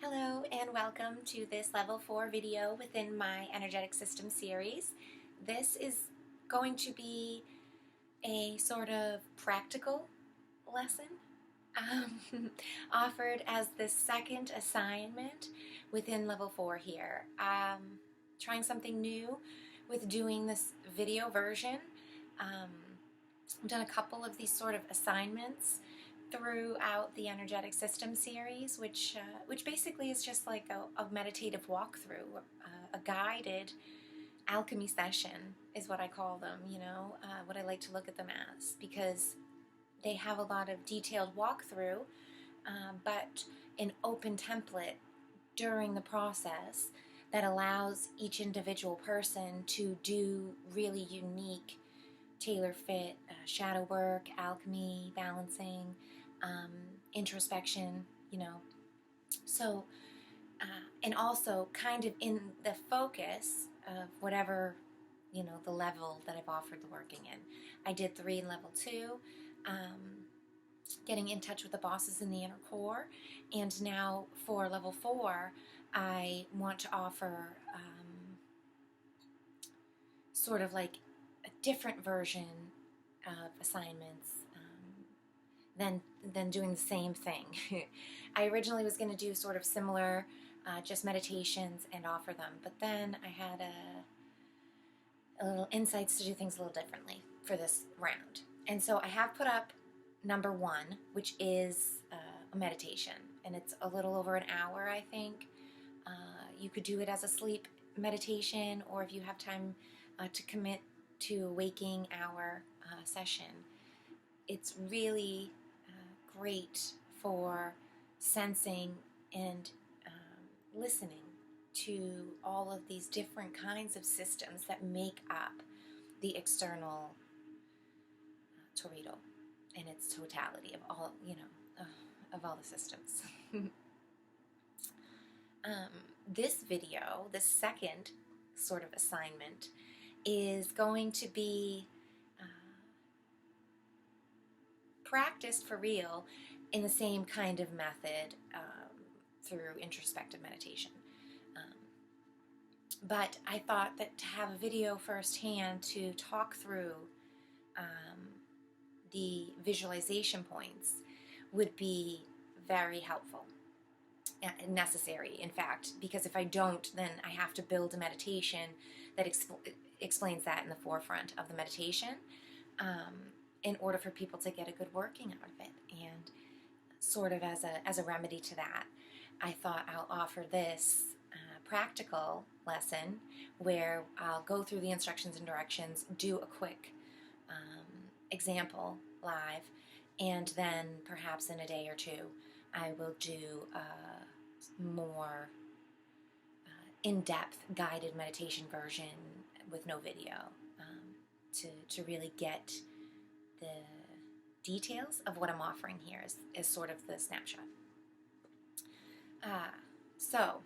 Hello and welcome to this level 4 video within my energetic system series. This is going to be a sort of practical lesson offered as the second assignment within level 4 here. Trying something new with doing this video version. I've done a couple of these sort of assignments throughout the energetic system series, which basically is just like a meditative walkthrough, a guided alchemy session is what I call them, what I like to look at them as, because they have a lot of detailed walkthrough, but an open template during the process that allows each individual person to do really unique tailor-fit shadow work, alchemy, balancing, introspection, So, and also kind of in the focus of whatever, the level that I've offered the working in. I did 3 in level 2, getting in touch with the bosses in the inner core, and now for level 4, I want to offer sort of like a different version of assignments than doing the same thing. I originally was going to do sort of similar, just meditations and offer them, but then I had a little insights to do things a little differently for this round. And so I have put up number 1, which is a meditation, and it's a little over an hour, I think. You could do it as a sleep meditation, or if you have time to commit to a waking hour session. It's really great for sensing and listening to all of these different kinds of systems that make up the external torrido in its totality of all, of all the systems. This video, this second sort of assignment, is going to be practiced for real in the same kind of method through introspective meditation. But I thought that to have a video firsthand to talk through the visualization points would be very helpful and necessary, in fact, because if I don't, then I have to build a meditation that explains that in the forefront of the meditation, in order for people to get a good working out of it. And sort of as a remedy to that, I thought I'll offer this practical lesson where I'll go through the instructions and directions, do a quick example live, and then perhaps in a day or 2 I will do a more in-depth guided meditation version with no video, to really get the details of what I'm offering here is sort of the snapshot. So,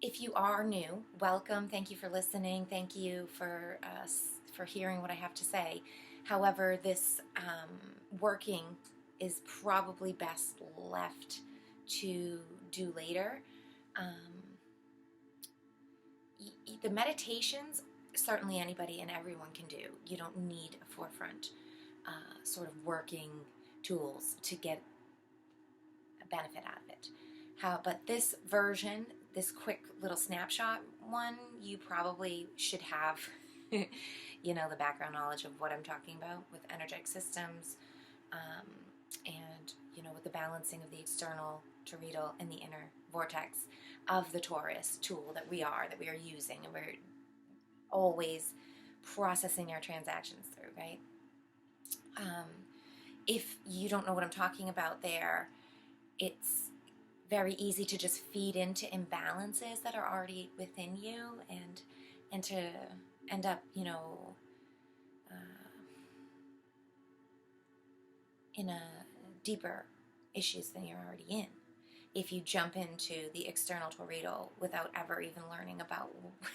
if you are new, welcome. Thank you for listening. Thank you for hearing what I have to say. However, this working is probably best left to do later. The meditations, certainly anybody and everyone can do. You don't need a forefront sort of working tools to get a benefit out of it. But this version, this quick little snapshot one, you probably should have the background knowledge of what I'm talking about with energetic systems, and with the balancing of the external toroidal and the inner vortex of the torus tool that we are using, and we're always processing our transactions through, right? If you don't know what I'm talking about there, it's very easy to just feed into imbalances that are already within you, and to end up, in a deeper issues than you're already in, if you jump into the external toroidal without ever even learning about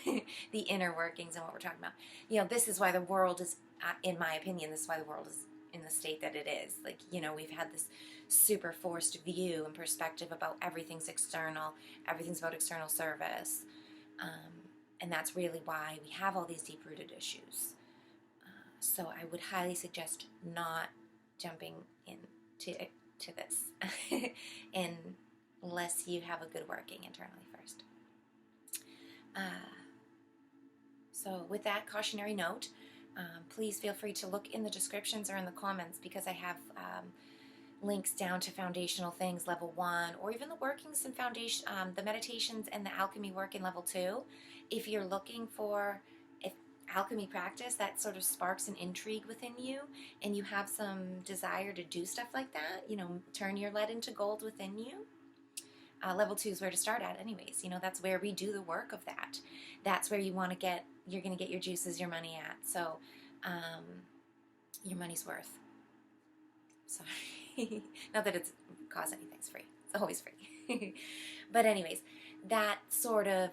the inner workings and what we're talking about. This is why the world is, in my opinion, this is why the world is in the state that it is. Like, you know, we've had this super forced view and perspective about everything's external, everything's about external service. And that's really why we have all these deep-rooted issues. So I would highly suggest not jumping into this unless you have a good working internally first. So with that cautionary note, please feel free to look in the descriptions or in the comments, because I have links down to foundational things, level 1, or even the workings and foundation, the meditations and the alchemy work in level 2. If you're looking for alchemy practice that sort of sparks an intrigue within you, and you have some desire to do stuff like that, you know, turn your lead into gold within you, level 2 is where to start at anyways. You know, that's where we do the work of that. That's where you're going to get your juices, your money at. So, your money's worth. Sorry. Not that it's cost anything's free. It's always free. But anyways, that sort of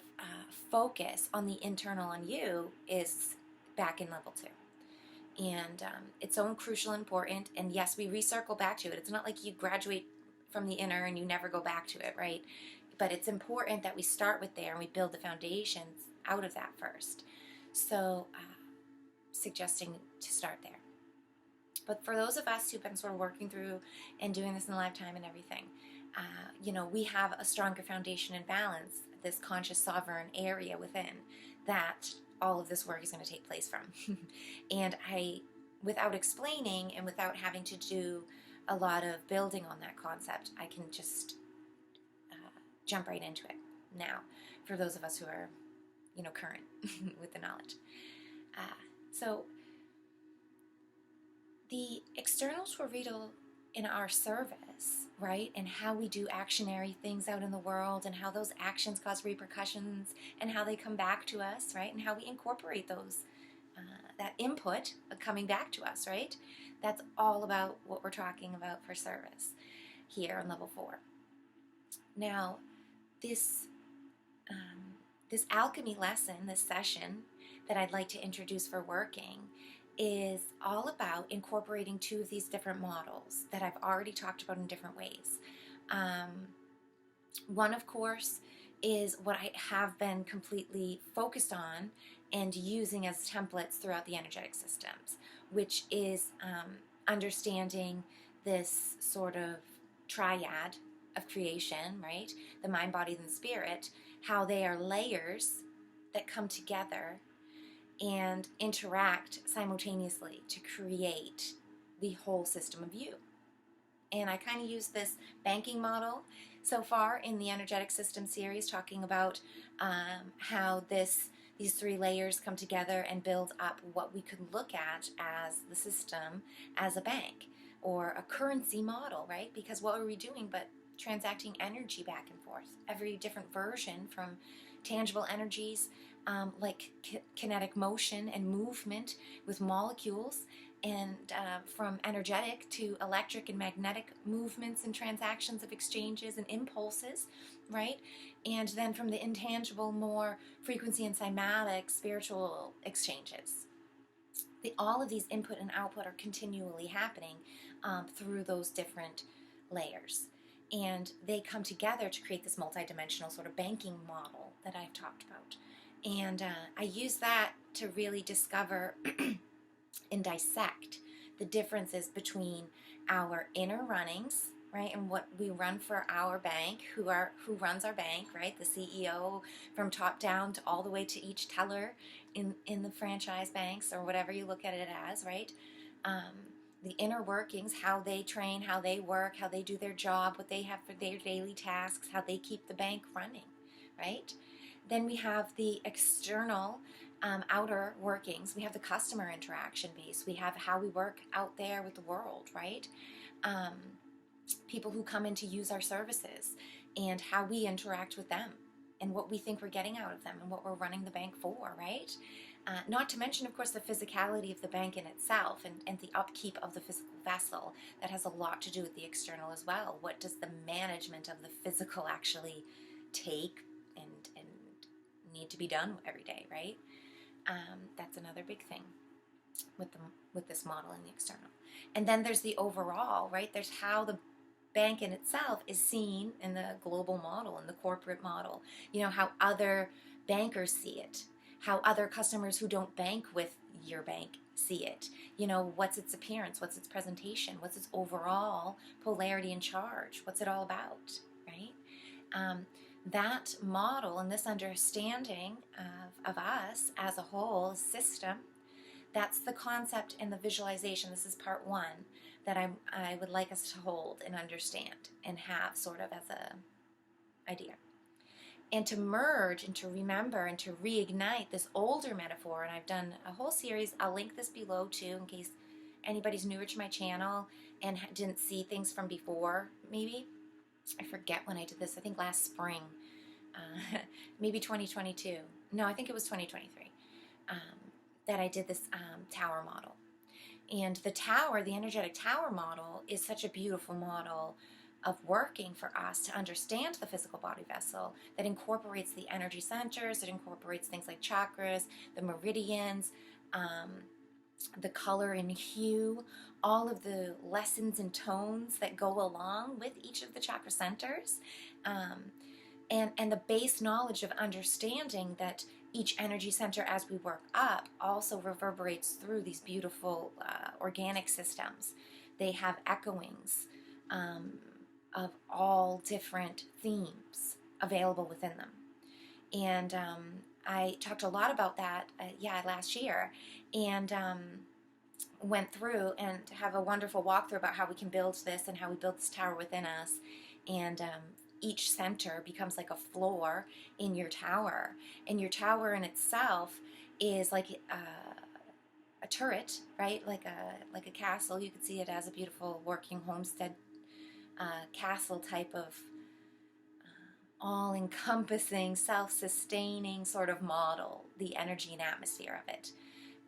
focus on the internal on you is back in level 2. And it's so crucial and important. And yes, we recircle back to it. It's not like you graduate from the inner and you never go back to it, right? But it's important that we start with there and we build the foundations out of that first. So suggesting to start there. But for those of us who've been sort of working through and doing this in a lifetime and everything, you know, we have a stronger foundation and balance, this conscious sovereign area within that all of this work is going to take place from. And without explaining and without having to do a lot of building on that concept, I can just jump right into it now for those of us who are, you know, current with the knowledge. So the externals were vital in our service, right? And how we do actionary things out in the world, and how those actions cause repercussions, and how they come back to us, right? And how we incorporate those, that input coming back to us, right? That's all about what we're talking about for service here on level 4. Now, this alchemy lesson, this session that I'd like to introduce for working, is all about incorporating 2 of these different models that I've already talked about in different ways. One, of course, is what I have been completely focused on and using as templates throughout the energetic systems, which is understanding this sort of triad of creation, right? The mind, body, and the spirit, how they are layers that come together and interact simultaneously to create the whole system of you. And I kind of use this banking model so far in the energetic system series, talking about how these 3 layers come together and build up what we could look at as the system as a bank or a currency model, right? Because what are we doing but transacting energy back and forth? Every different version, from tangible energies like kinetic motion and movement with molecules, and from energetic to electric and magnetic movements and transactions of exchanges and impulses, right? And then from the intangible, more frequency and cymatic spiritual exchanges. All of these input and output are continually happening through those different layers. And they come together to create this multidimensional sort of banking model that I've talked about. And I use that to really discover and dissect the differences between our inner runnings, right, and what we run for our bank, who runs our bank, right, the CEO, from top down to all the way to each teller in the franchise banks, or whatever you look at it as, right? The inner workings, how they train, how they work, how they do their job, what they have for their daily tasks, how they keep the bank running, right? Then we have the external, outer workings. We have the customer interaction base. We have how we work out there with the world, right? People who come in to use our services, and how we interact with them, and what we think we're getting out of them, and what we're running the bank for, right? Not to mention, of course, the physicality of the bank in itself, and the upkeep of the physical vessel. That has a lot to do with the external as well. What does the management of the physical actually take and need to be done every day, right? That's another big thing with this model in the external. And then there's the overall, right? There's how the bank in itself is seen in the global model, in the corporate model, you know, how other bankers see it, how other customers who don't bank with your bank see it, you know, what's its appearance, what's its presentation, what's its overall polarity and charge, what's it all about, right? That model and this understanding of us as a whole system, that's the concept and the visualization. This is part one that I would like us to hold and understand and have sort of as a idea. And to merge and to remember and to reignite this older metaphor. And I've done a whole series. I'll link this below too in case anybody's newer to my channel and didn't see things from before, maybe. I forget when I did this. I think last spring. Maybe 2022. No, I think it was 2023 that I did this tower model. And the tower, the energetic tower model, is such a beautiful model of working for us to understand the physical body vessel that incorporates the energy centers, it incorporates things like chakras, the meridians, the color and hue, all of the lessons and tones that go along with each of the chakra centers, and the base knowledge of understanding that each energy center as we work up also reverberates through these beautiful organic systems. They have echoings of all different themes available within them. And I talked a lot about that, last year, and went through and have a wonderful walkthrough about how we can build this and how we build this tower within us. And each center becomes like a floor in your tower. And your tower in itself is like a turret, right? Like a castle. You could see it as a beautiful working homestead castle type of all-encompassing, self-sustaining sort of model, the energy and atmosphere of it.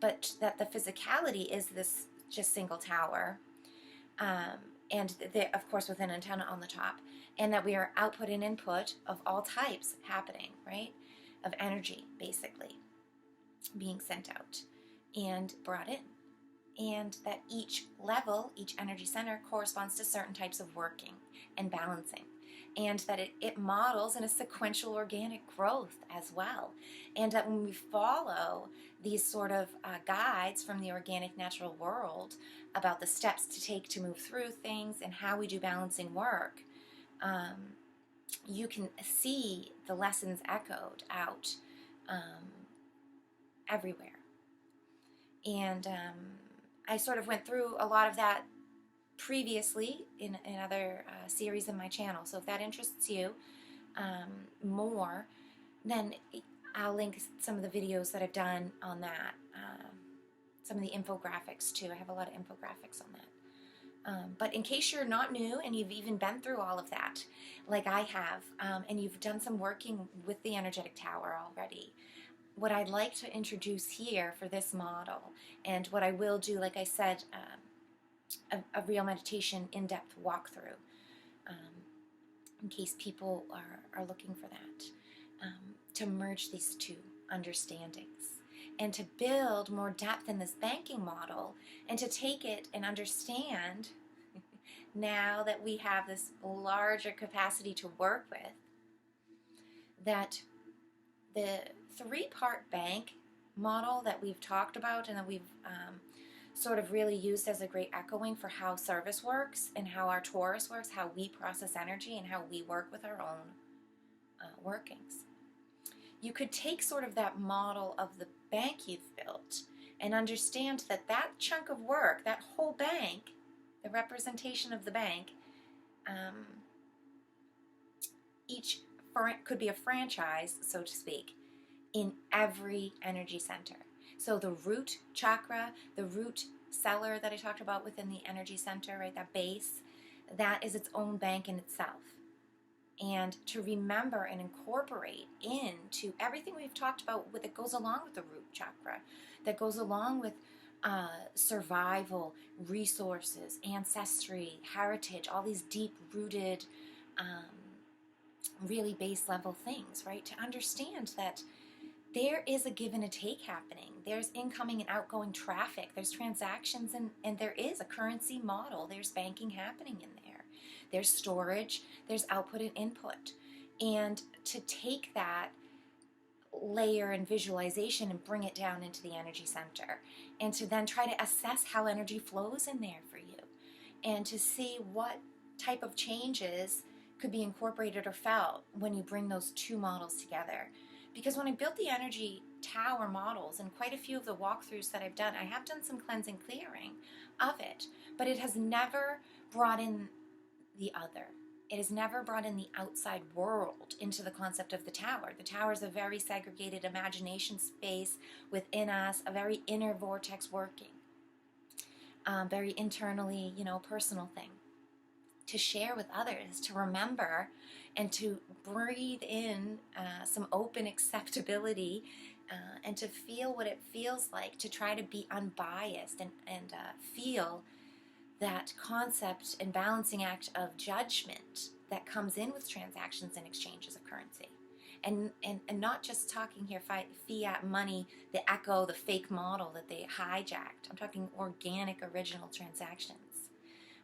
But that the physicality is this just single tower, and of course with an antenna on the top, and that we are output and input of all types happening, right? Of energy, basically, being sent out and brought in. And that each level, each energy center corresponds to certain types of working and balancing. And that it models in a sequential organic growth as well. And that when we follow these sort of guides from the organic natural world about the steps to take to move through things and how we do balancing work, you can see the lessons echoed out everywhere. And I sort of went through a lot of that previously in other series in my channel. So if that interests you more, then I'll link some of the videos that I've done on that. Some of the infographics too. I have a lot of infographics on that. But in case you're not new and you've even been through all of that, like I have, and you've done some working with the energetic tower already, what I'd like to introduce here for this model, and what I will do, like I said, a real meditation in-depth walkthrough, in case people are looking for that, to merge these two understandings and to build more depth in this banking model and to take it and understand now that we have this larger capacity to work with, that the three-part bank model that we've talked about and that we've sort of really used as a great echoing for how service works and how our Taurus works, how we process energy and how we work with our own workings. You could take sort of that model of the bank you've built and understand that that chunk of work, that whole bank, the representation of the bank, each could be a franchise, so to speak, in every energy center. So the root chakra, the root cellar that I talked about within the energy center, right, that base, that is its own bank in itself. And to remember and incorporate into everything we've talked about that goes along with the root chakra, that goes along with survival, resources, ancestry, heritage, all these deep-rooted, really base-level things, right? To understand that there is a give and a take happening. There's incoming and outgoing traffic. There's transactions, and there is a currency model. There's banking happening in there. There's storage. There's output and input. And to take that layer and visualization and bring it down into the energy center, and to then try to assess how energy flows in there for you, and to see what type of changes could be incorporated or felt when you bring those two models together. Because when I built the energy tower models, and quite a few of the walkthroughs that I've done, I have done some cleansing, clearing of it, but it has never brought in the other. It has never brought in the outside world into the concept of the tower. The tower is a very segregated imagination space within us, a very inner vortex working, very internally, personal thing to share with others, to remember, and to breathe in some open acceptability, and to feel what it feels like to try to be unbiased, and feel that concept and balancing act of judgment that comes in with transactions and exchanges of currency. And not just talking here fiat money, the echo, the fake model that they hijacked. I'm talking organic, original transactions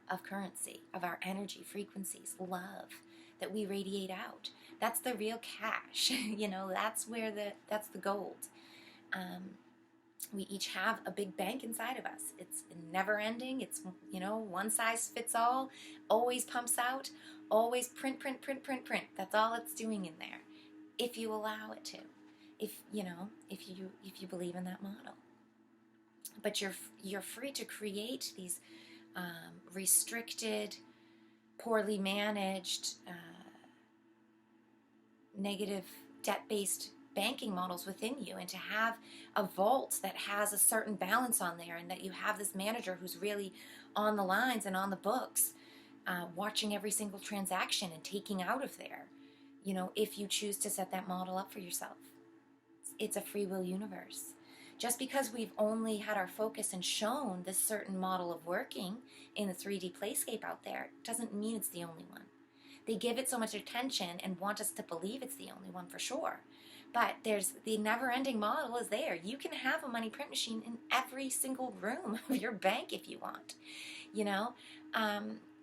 of currency, of our energy, frequencies, love that we radiate out. That's the real cash. That's the gold. We each have a big bank inside of us. It's never ending. It's, one size fits all, always pumps out, always print. That's all it's doing in there, if you allow it to, if you believe in that model. But you're free to create these restricted, poorly managed, negative debt-based banking models within you, and to have a vault that has a certain balance on there, and that you have this manager who's really on the lines and on the books, watching every single transaction and taking out of there, if you choose to set that model up for yourself. It's a free will universe. Just because we've only had our focus and shown this certain model of working in the 3D playscape out there doesn't mean it's the only one. They give it so much attention and want us to believe it's the only one for sure. But there's the never-ending model is there. You can have a money print machine in every single room of your bank if you want.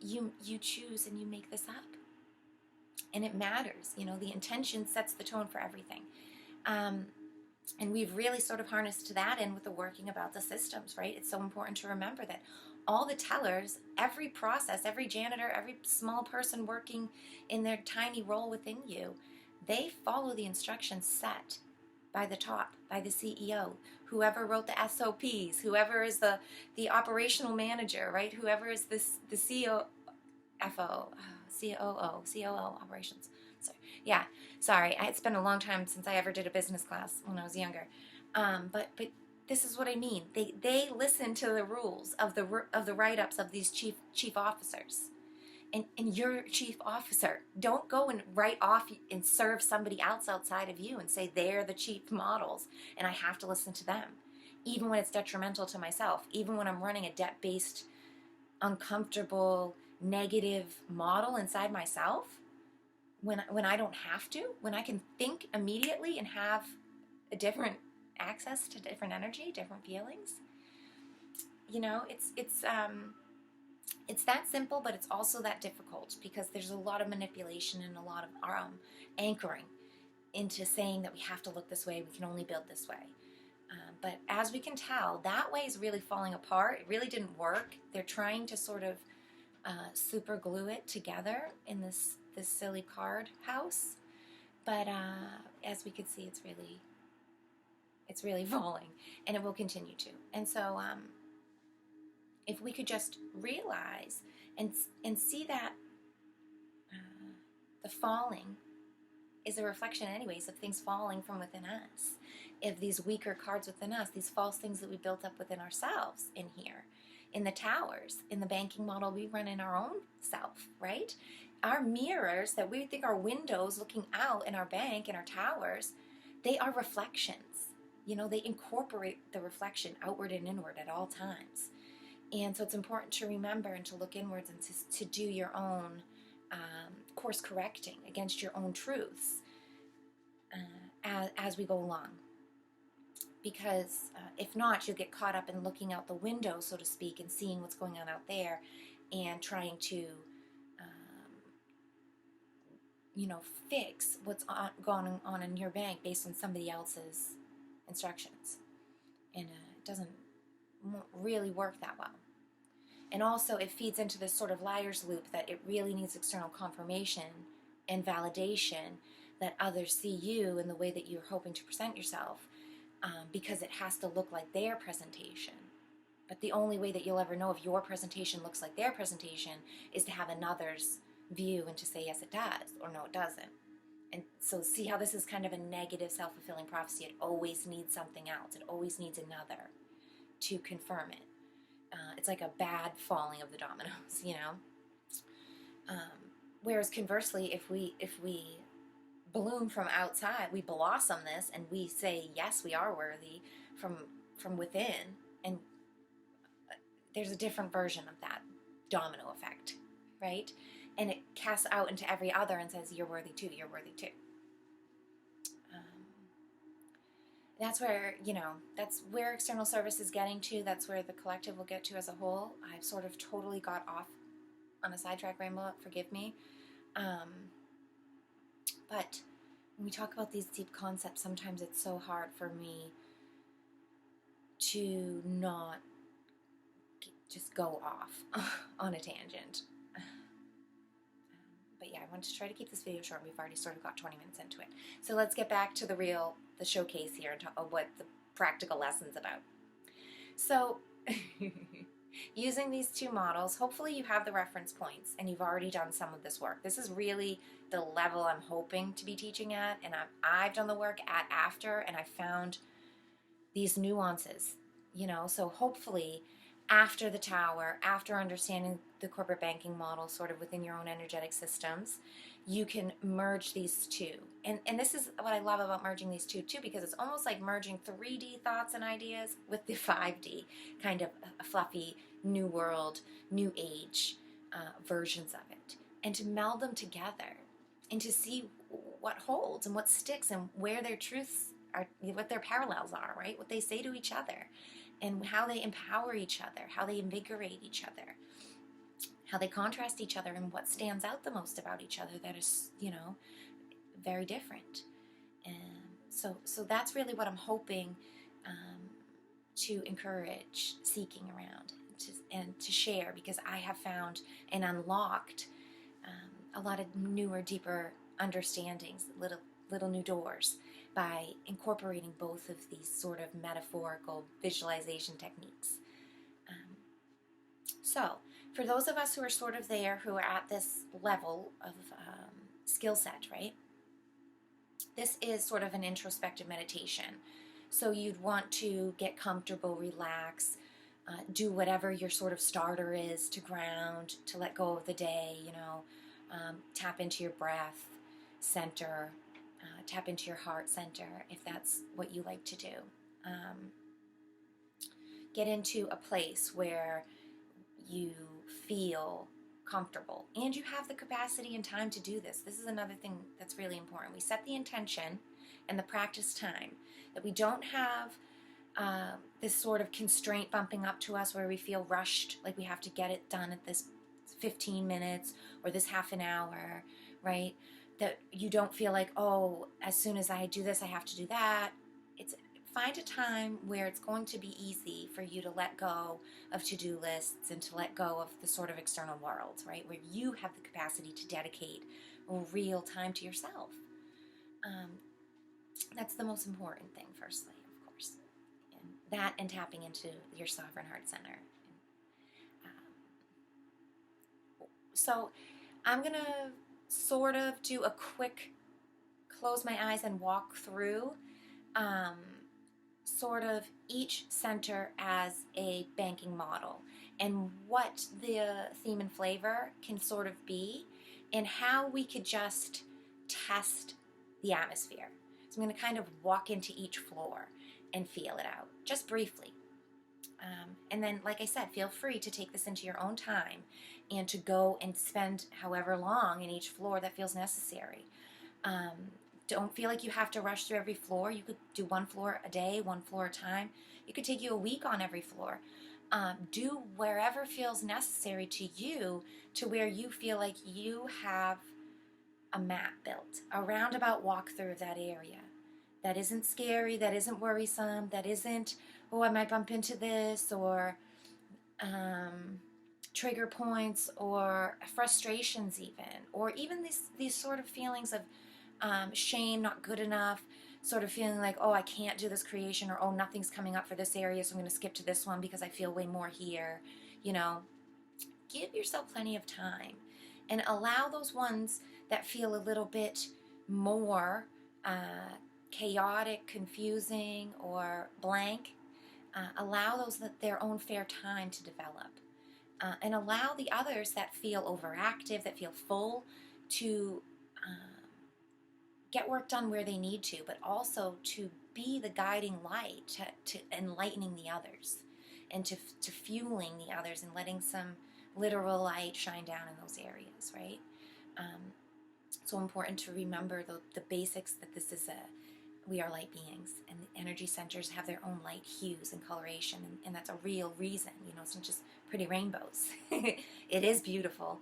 You choose and you make this up. And it matters. The intention sets the tone for everything. And we've really sort of harnessed that in with the working about the systems, right? It's so important to remember that all the tellers, every process, every janitor, every small person working in their tiny role within you, they follow the instructions set by the top, by the CEO, whoever wrote the SOPs, whoever is the operational manager, right? Whoever is the COO operations. Sorry, it's been a long time since I ever did a business class when I was younger. But this is what I mean. They listen to the rules of the write-ups of these chief officers. And you're chief officer. Don't go and write off and serve somebody else outside of you and say they're the chief models and I have to listen to them. Even when it's detrimental to myself, even when I'm running a debt-based, uncomfortable, negative model inside myself, when I don't have to, when I can think immediately and have a different access to different energy, different feelings, it's that simple, but it's also that difficult because there's a lot of manipulation and a lot of anchoring into saying that we have to look this way, we can only build this way. But as we can tell, that way is really falling apart. It really didn't work. They're trying to sort of super glue it together in this silly card house. But as we could see, it's really falling, and it will continue to. And so if we could just realize and see that the falling is a reflection anyways of things falling from within us, of these weaker cards within us, these false things that we built up within ourselves in here, in the towers, in the banking model we run in our own self, right? Our mirrors that we think are windows looking out in our bank, in our towers, they are reflections. They incorporate the reflection outward and inward at all times. And so it's important to remember and to look inwards and to do your own course correcting against your own truths as we go along. because if not, you'll get caught up in looking out the window, so to speak, and seeing what's going on out there and trying to, you know, fix what's going on in your bank based on somebody else's instructions. And it doesn't really work that well. And also it feeds into this sort of liar's loop that it really needs external confirmation and validation that others see you in the way that you're hoping to present yourself, because it has to look like their presentation. But the only way that you'll ever know if your presentation looks like their presentation is to have another's view and to say, yes, it does, or no, it doesn't. And so see how this is kind of a negative self-fulfilling prophecy. It always needs something else. It always needs another to confirm it. It's like a bad falling of the dominoes, you know? Whereas conversely, if we bloom from outside, we blossom this, and we say, yes, we are worthy from within, and there's a different version of that domino effect, right? And it casts out into every other and says, you're worthy too, you're worthy too. That's where, you know, that's where external service is getting to. That's where the collective will get to as a whole. I've sort of totally got off on a sidetrack, Rainbow, forgive me. But when we talk about these deep concepts, sometimes it's so hard for me to not just go off on a tangent. But yeah, I want to try to keep this video short. We've already sort of got 20 minutes into it. So let's get back to the showcase here and talk about what the practical lesson's about. So using these two models, hopefully you have the reference points and you've already done some of this work. This is really the level I'm hoping to be teaching at, and I've done the work at after, and I found these nuances, you know, so hopefully after the tower, after understanding the corporate banking model sort of within your own energetic systems, you can merge these two. And this is what I love about merging these two too, because it's almost like merging 3D thoughts and ideas with the 5D kind of fluffy new world, new age versions of it, and to meld them together and to see what holds and what sticks and where their truths are, what their parallels are, right? What they say to each other, and how they empower each other, how they invigorate each other, how they contrast each other, and what stands out the most about each other that is, you know, very different. And so that's really what I'm hoping to encourage seeking around and to share, because I have found and unlocked a lot of newer, deeper understandings, little new doors, by incorporating both of these sort of metaphorical visualization techniques. So for those of us who are sort of there, who are at this level of skill set, right? This is sort of an introspective meditation. So you'd want to get comfortable, relax, do whatever your sort of starter is to ground, to let go of the day, you know, tap into your breath center, tap into your heart center, if that's what you like to do. Get into a place where you feel comfortable and you have the capacity and time to do this. This is another thing that's really important. We set the intention and the practice time, that we don't have this sort of constraint bumping up to us where we feel rushed, like we have to get it done at this 15 minutes or this half an hour, right? That you don't feel like, oh, as soon as I do this, I have to do that. Find a time where it's going to be easy for you to let go of to-do lists and to let go of the sort of external world, right? Where you have the capacity to dedicate real time to yourself. That's the most important thing, firstly, of course. And that, and tapping into your sovereign heart center. So I'm going to sort of do a quick close my eyes and walk through sort of each center as a banking model, and what the theme and flavor can sort of be, and how we could just test the atmosphere. So I'm going to kind of walk into each floor and feel it out, just briefly. And then, like I said, feel free to take this into your own time and to go and spend however long in each floor that feels necessary. Don't feel like you have to rush through every floor. You could do one floor a day, one floor at a time. It could take you a week on every floor. Do wherever feels necessary to you, to where you feel like you have a map built, a roundabout walkthrough of that area. That isn't scary, that isn't worrisome, that isn't, oh, I might bump into this, or trigger points, or frustrations even, or even these sort of feelings of shame, not good enough, sort of feeling like, oh, I can't do this creation, or oh, nothing's coming up for this area, so I'm going to skip to this one because I feel way more here. You know, give yourself plenty of time and allow those ones that feel a little bit more chaotic, confusing, or blank. Allow those their own fair time to develop. And allow the others that feel overactive, that feel full, to get work done where they need to, but also to be the guiding light, to enlightening the others, and to fueling the others, and letting some literal light shine down in those areas, right? So important to remember the basics, that this is we are light beings, and the energy centers have their own light hues and coloration, and that's a real reason. It's not just pretty rainbows. It is beautiful,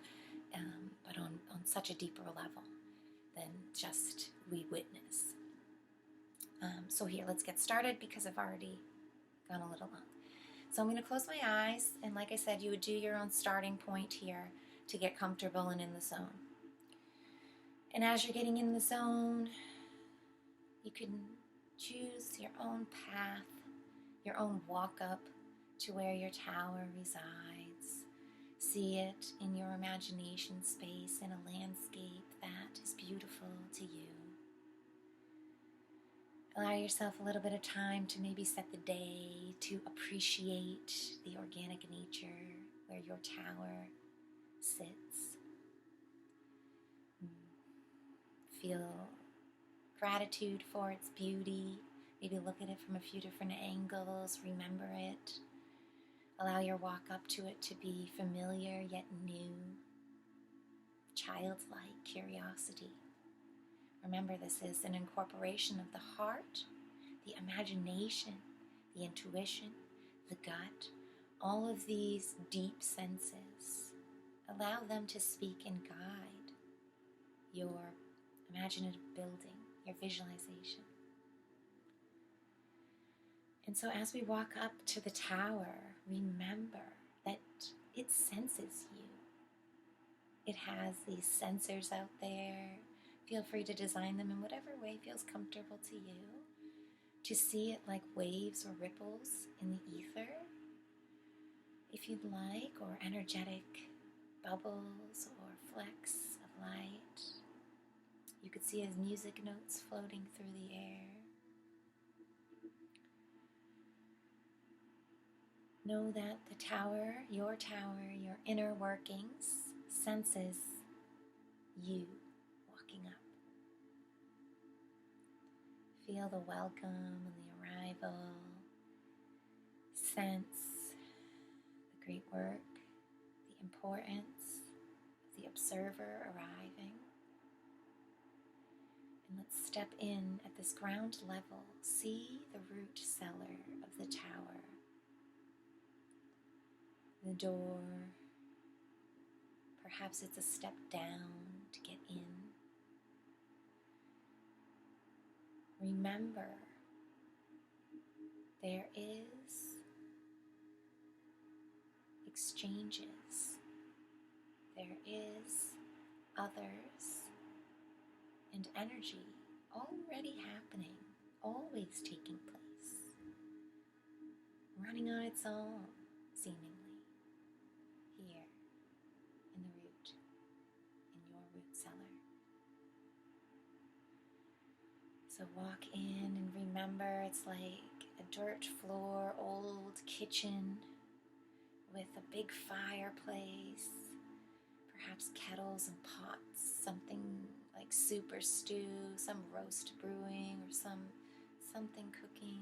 but on such a deeper level than just we witness. So here, let's get started, because I've already gone a little long. So I'm going to close my eyes, and like I said, you would do your own starting point here to get comfortable and in the zone. And as you're getting in the zone, you can choose your own path, your own walk up to where your tower resides. See it in your imagination space, in a landscape that is beautiful to you. Allow yourself a little bit of time to maybe set the day, to appreciate the organic nature where your tower sits. Feel gratitude for its beauty. Maybe look at it from a few different angles. Remember it. Allow your walk up to it to be familiar yet new. Childlike curiosity. Remember, this is an incorporation of the heart, the imagination, the intuition, the gut, all of these deep senses. Allow them to speak and guide your imaginative building, your visualization. And so as we walk up to the tower, remember that it senses you. It has these sensors out there. Feel free to design them in whatever way feels comfortable to you. To see it like waves or ripples in the ether, if you'd like, or energetic bubbles or flecks of light. You could see as music notes floating through the air. Know that the tower, your inner workings, senses you walking up. Feel the welcome and the arrival. Sense the great work, the importance of the observer arriving. And let's step in at this ground level. See the root cellar of the tower. The door. Perhaps it's a step down to get in. Remember, there is exchanges. There is others and energy already happening, always taking place, running on its own, seemingly, here in the root, in your root cellar. So walk in and remember it's like a dirt floor, old kitchen with a big fireplace, perhaps kettles and pots, something like soup or stew, some roast brewing, or something cooking.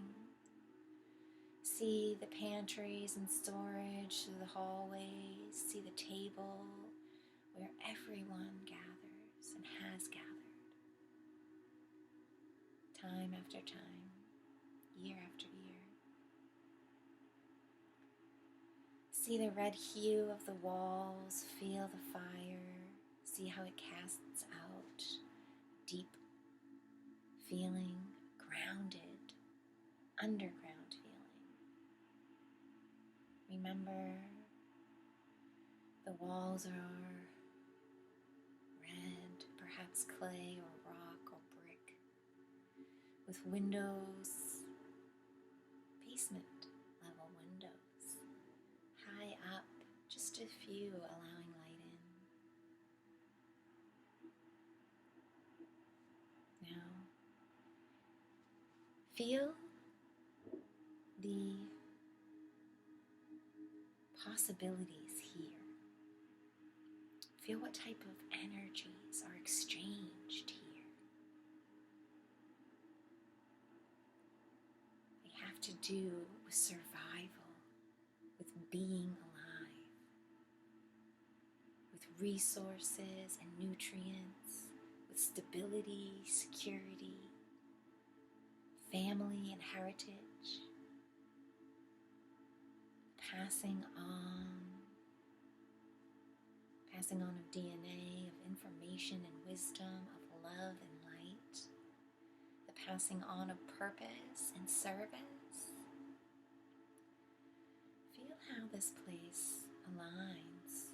See the pantries and storage through the hallways. See the table where everyone gathers and has gathered. after time, year after year. See the red hue of the walls, feel the fire, see how it casts out deep feeling, grounded, underground feeling. Remember, the walls are red, perhaps clay or rock or brick, with windows, basement level windows, high up, just a few allowing light in. Now, feel the possibilities here. Feel what type of energies are exchanged here. They have to do with survival, with being alive, with resources and nutrients, with stability, security, family and heritage, passing on of DNA, of information and wisdom, of love and light, the passing on of purpose and service. Feel how this place aligns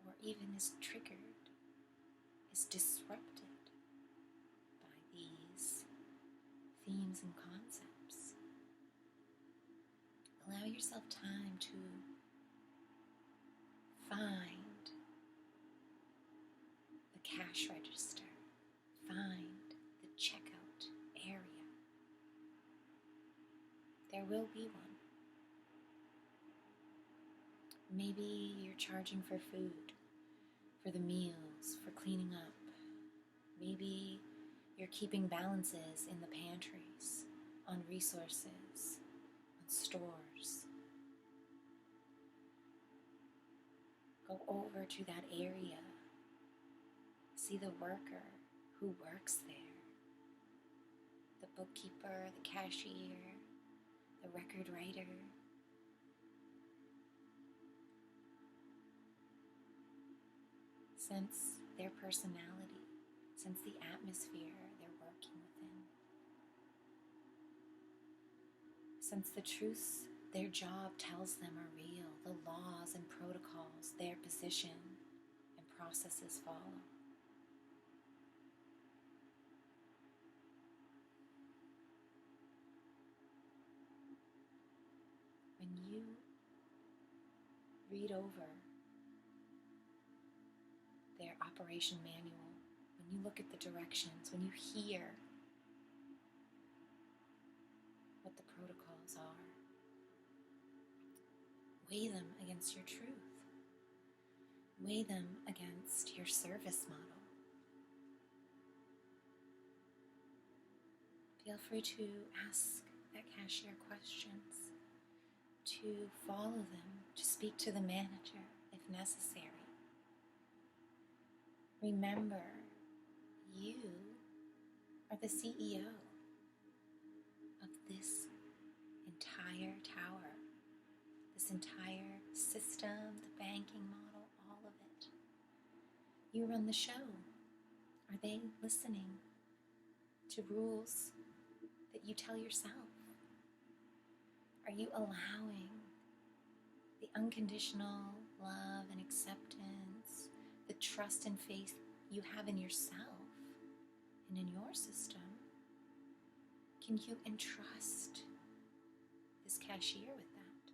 or even is triggered, is disrupted by these themes and concepts. Allow yourself time to find the cash register, find the checkout area. There will be one. Maybe you're charging for food, for the meals, for cleaning up. Maybe you're keeping balances in the pantries, on resources, on stores. Go over to that area. See the worker who works there, the bookkeeper, the cashier, the record writer. Sense their personality, sense the atmosphere they're working within. Sense the truths their job tells them are real, the laws and protocols their position and processes follow. When you read over their operation manual, when you look at the directions, when you hear what the protocols are, weigh them against your truth. Weigh them against your service model. Feel free to ask that cashier questions, to follow them, to speak to the manager if necessary. Remember, you are the CEO of this entire tower, this entire system, the banking model, all of it. You run the show. Are they listening to rules that you tell yourself? Are you allowing the unconditional love and acceptance, the trust and faith you have in yourself and in your system? Can you entrust this cashier with that?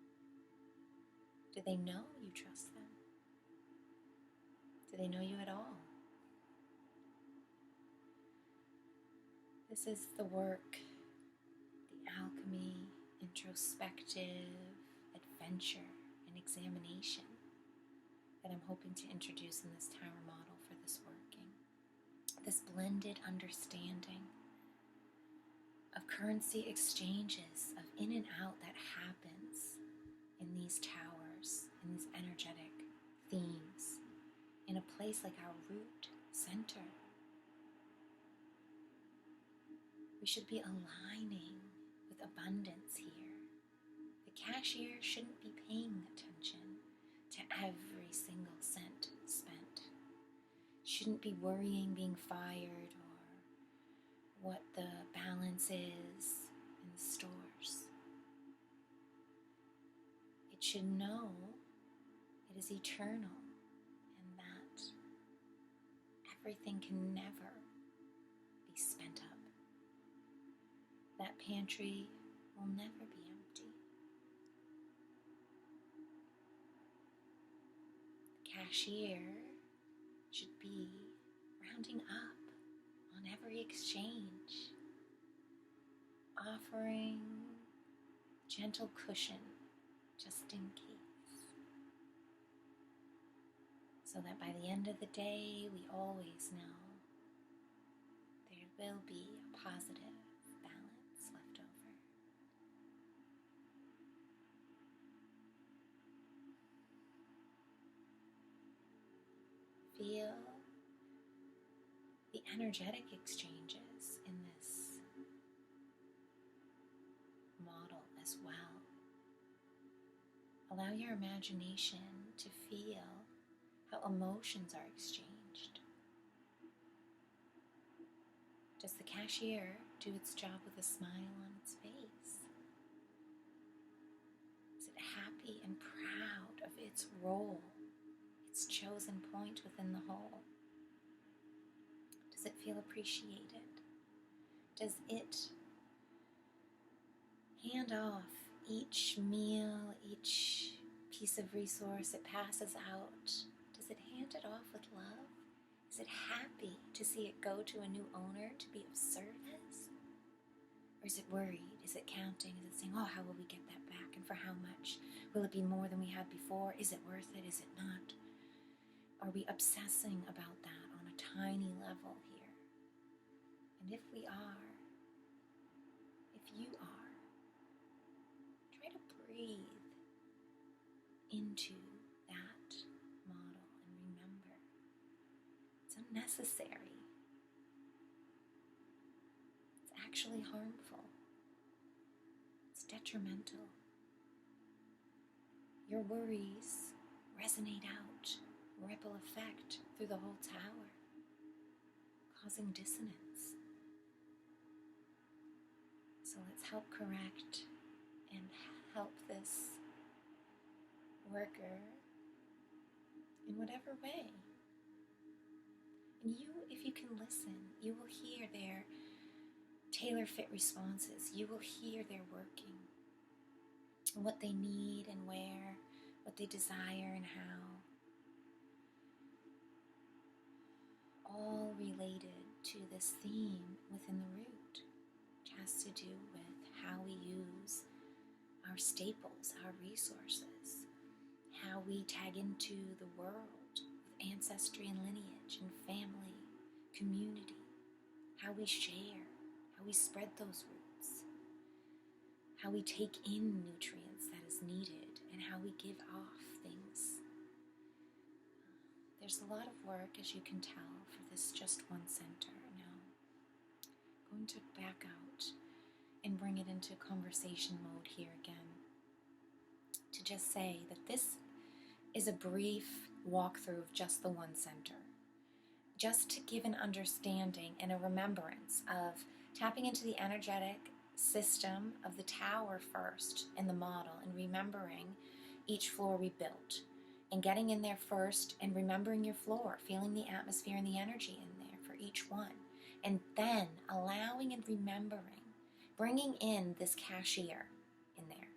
Do they know you trust them? Do they know you at all? This is the work, the alchemy, introspective, adventure, and examination that I'm hoping to introduce in this tower model for this working. This blended understanding of currency exchanges, of in and out that happens in these towers, in these energetic themes, in a place like our root center. We should be aligning with abundance here. The cashier shouldn't be paying attention to every single cent spent. Shouldn't be worrying being fired or what the balance is in the stores. It should know it is eternal and that everything can never be spent up. That pantry will never be empty. The cashier should be rounding up on every exchange, offering gentle cushion just in case, so that by the end of the day we always know there will be a positive balance left over. Feel the energetic exchanges in this model as well. Allow your imagination to feel how emotions are exchanged. Does the cashier do its job with a smile on its face? Is it happy and proud of its role, its chosen point within the whole? Does it feel appreciated? Does it hand off each meal, each piece of resource it passes out? Does it hand it off with love? Is it happy to see it go to a new owner to be of service? Or is it worried? Is it counting? Is it saying, oh, how will we get that back and for how much? Will it be more than we had before? Is it worth it? Is it not? Are we obsessing about that on a tiny level here? And if we are, if you are, try to breathe into that model and remember it's unnecessary. It's actually harmful. It's detrimental. Your worries resonate out, ripple effect through the whole tower, causing dissonance. So let's help correct and help this worker in whatever way. And you, if you can listen, you will hear their tailor-fit responses. You will hear their working, and what they need and where, what they desire and how. All related to this theme within the root, which has to do with how we use our staples, our resources, how we tag into the world with ancestry and lineage and family, community, how we share, how we spread those roots, how we take in nutrients that is needed, and how we give off things. There's a lot of work, as you can tell, for this just one center. Now, I'm going to back out and bring it into conversation mode here again to just say that this is a brief walkthrough of just the one center, just to give an understanding and a remembrance of tapping into the energetic system of the tower first in the model and remembering each floor we built and getting in there first and remembering your floor, feeling the atmosphere and the energy in there for each one, and then allowing and remembering, bringing in this cashier in there,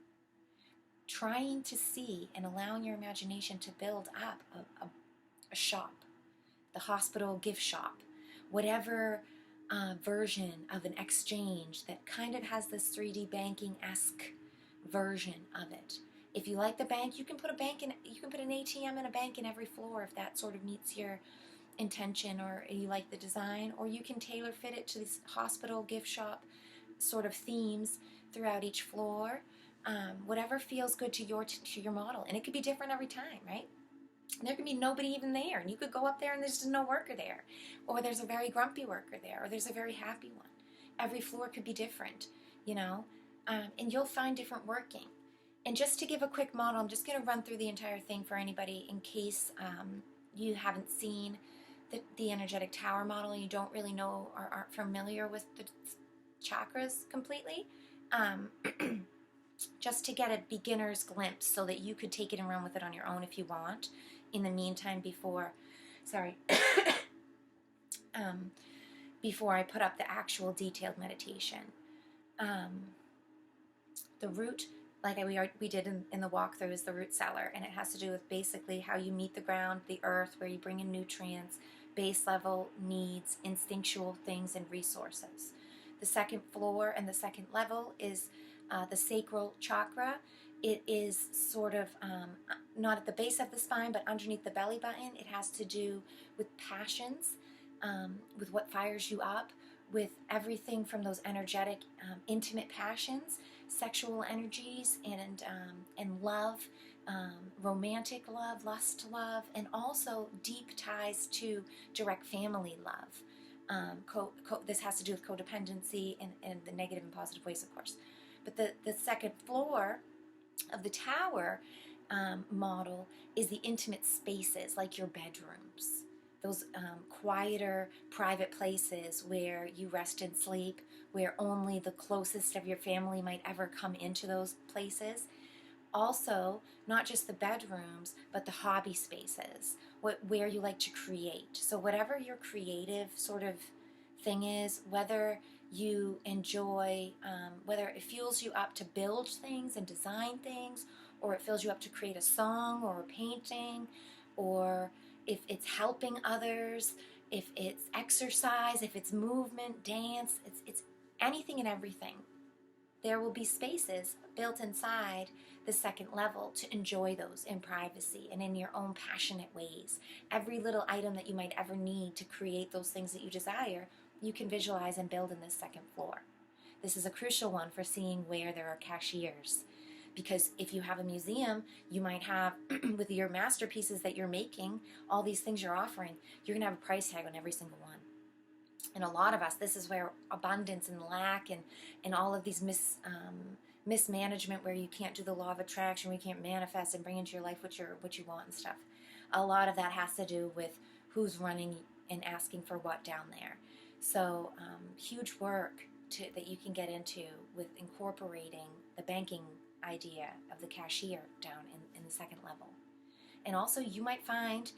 trying to see and allowing your imagination to build up a shop, the hospital gift shop, whatever version of an exchange that kind of has this 3D banking-esque version of it. If you like the bank, you can put an ATM and a bank in every floor if that sort of meets your intention or you like the design, or you can tailor fit it to this hospital gift shop sort of themes throughout each floor. Whatever feels good to your model, and it could be different every time, right? There could be nobody even there, and you could go up there and there's no worker there, or there's a very grumpy worker there, or there's a very happy one. every floor could be different, you know, and you'll find different working. And just to give a quick model, I'm just going to run through the entire thing for anybody in case you haven't seen the energetic tower model and you don't really know or aren't familiar with the chakras completely. Just to get a beginner's glimpse so that you could take it and run with it on your own if you want. In the meantime, before I put up the actual detailed meditation. The root, like we did in the walkthrough, is the root cellar, and it has to do with basically how you meet the ground, the earth, where you bring in nutrients, base level needs, instinctual things, and resources. The second floor and the second level is the sacral chakra. It is sort of not at the base of the spine, but underneath the belly button. It has to do with passions, with what fires you up, with everything from those energetic, intimate passions, sexual energies, and love, romantic love, lust love, and also deep ties to direct family love. This has to do with codependency in the negative and positive ways, of course. But the second floor of the tower model is the intimate spaces, like your bedrooms. Those quieter, private places where you rest and sleep, where only the closest of your family might ever come into those places. Also, not just the bedrooms, but the hobby spaces, where you like to create. So whatever your creative sort of thing is, whether you enjoy, whether it fuels you up to build things and design things, or it fills you up to create a song or a painting, or if it's helping others, if it's exercise, if it's movement, dance, it's anything and everything. There will be spaces built inside the second level to enjoy those in privacy and in your own passionate ways. Every little item that you might ever need to create those things that you desire, you can visualize and build in this second floor. This is a crucial one for seeing where there are cashiers. Because if you have a museum, you might have, with your masterpieces that you're making, all these things you're offering, you're going to have a price tag on every single one. And a lot of us, this is where abundance and lack and all of these mismanagement, where you can't do the law of attraction, where you can't manifest and bring into your life what you want and stuff. A lot of that has to do with who's running and asking for what down there. So huge work that you can get into with incorporating the banking idea of the cashier down in the second level. And also you might find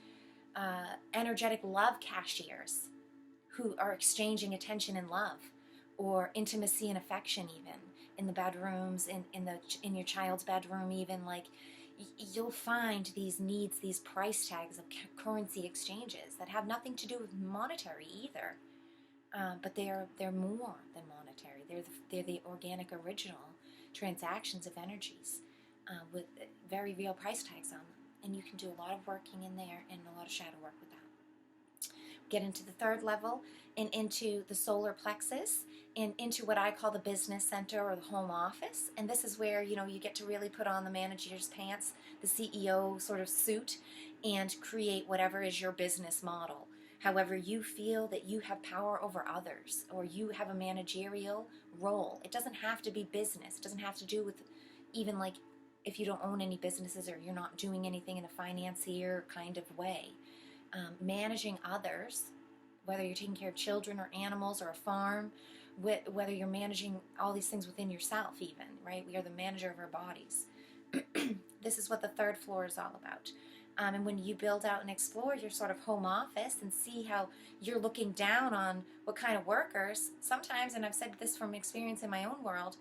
energetic love cashiers who are exchanging attention and love, or intimacy and affection, even in the bedrooms, in your child's bedroom, even. Like, you'll find these needs, these price tags of currency exchanges that have nothing to do with monetary either, but they're more than monetary. They're the organic, original transactions of energies with very real price tags on them. And you can do a lot of working in there and a lot of shadow work with that. Get into the third level and into the solar plexus and into what I call the business center or the home office. And this is where, you get to really put on the manager's pants, the CEO sort of suit, and create whatever is your business model. However you feel that you have power over others, or you have a managerial role. It doesn't have to be business. It doesn't have to do with even like if you don't own any businesses or you're not doing anything in a financier kind of way. Managing others, whether you're taking care of children or animals or a farm, whether you're managing all these things within yourself even, right? We are the manager of our bodies. This is what the third floor is all about. And when you build out and explore your sort of home office and see how you're looking down on what kind of workers, sometimes, and I've said this from experience in my own world,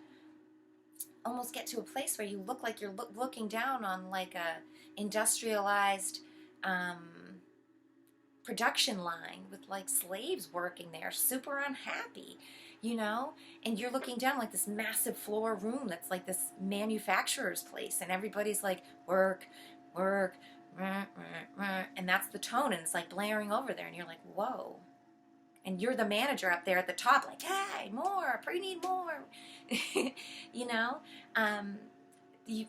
almost get to a place where you look like you're looking down on like a industrialized production line with like slaves working there, super unhappy, and you're looking down like this massive floor room that's like this manufacturer's place, and everybody's like, work, work, and that's the tone, and it's like blaring over there, and you're like, whoa. And you're the manager up there at the top, like, hey, more, we need more,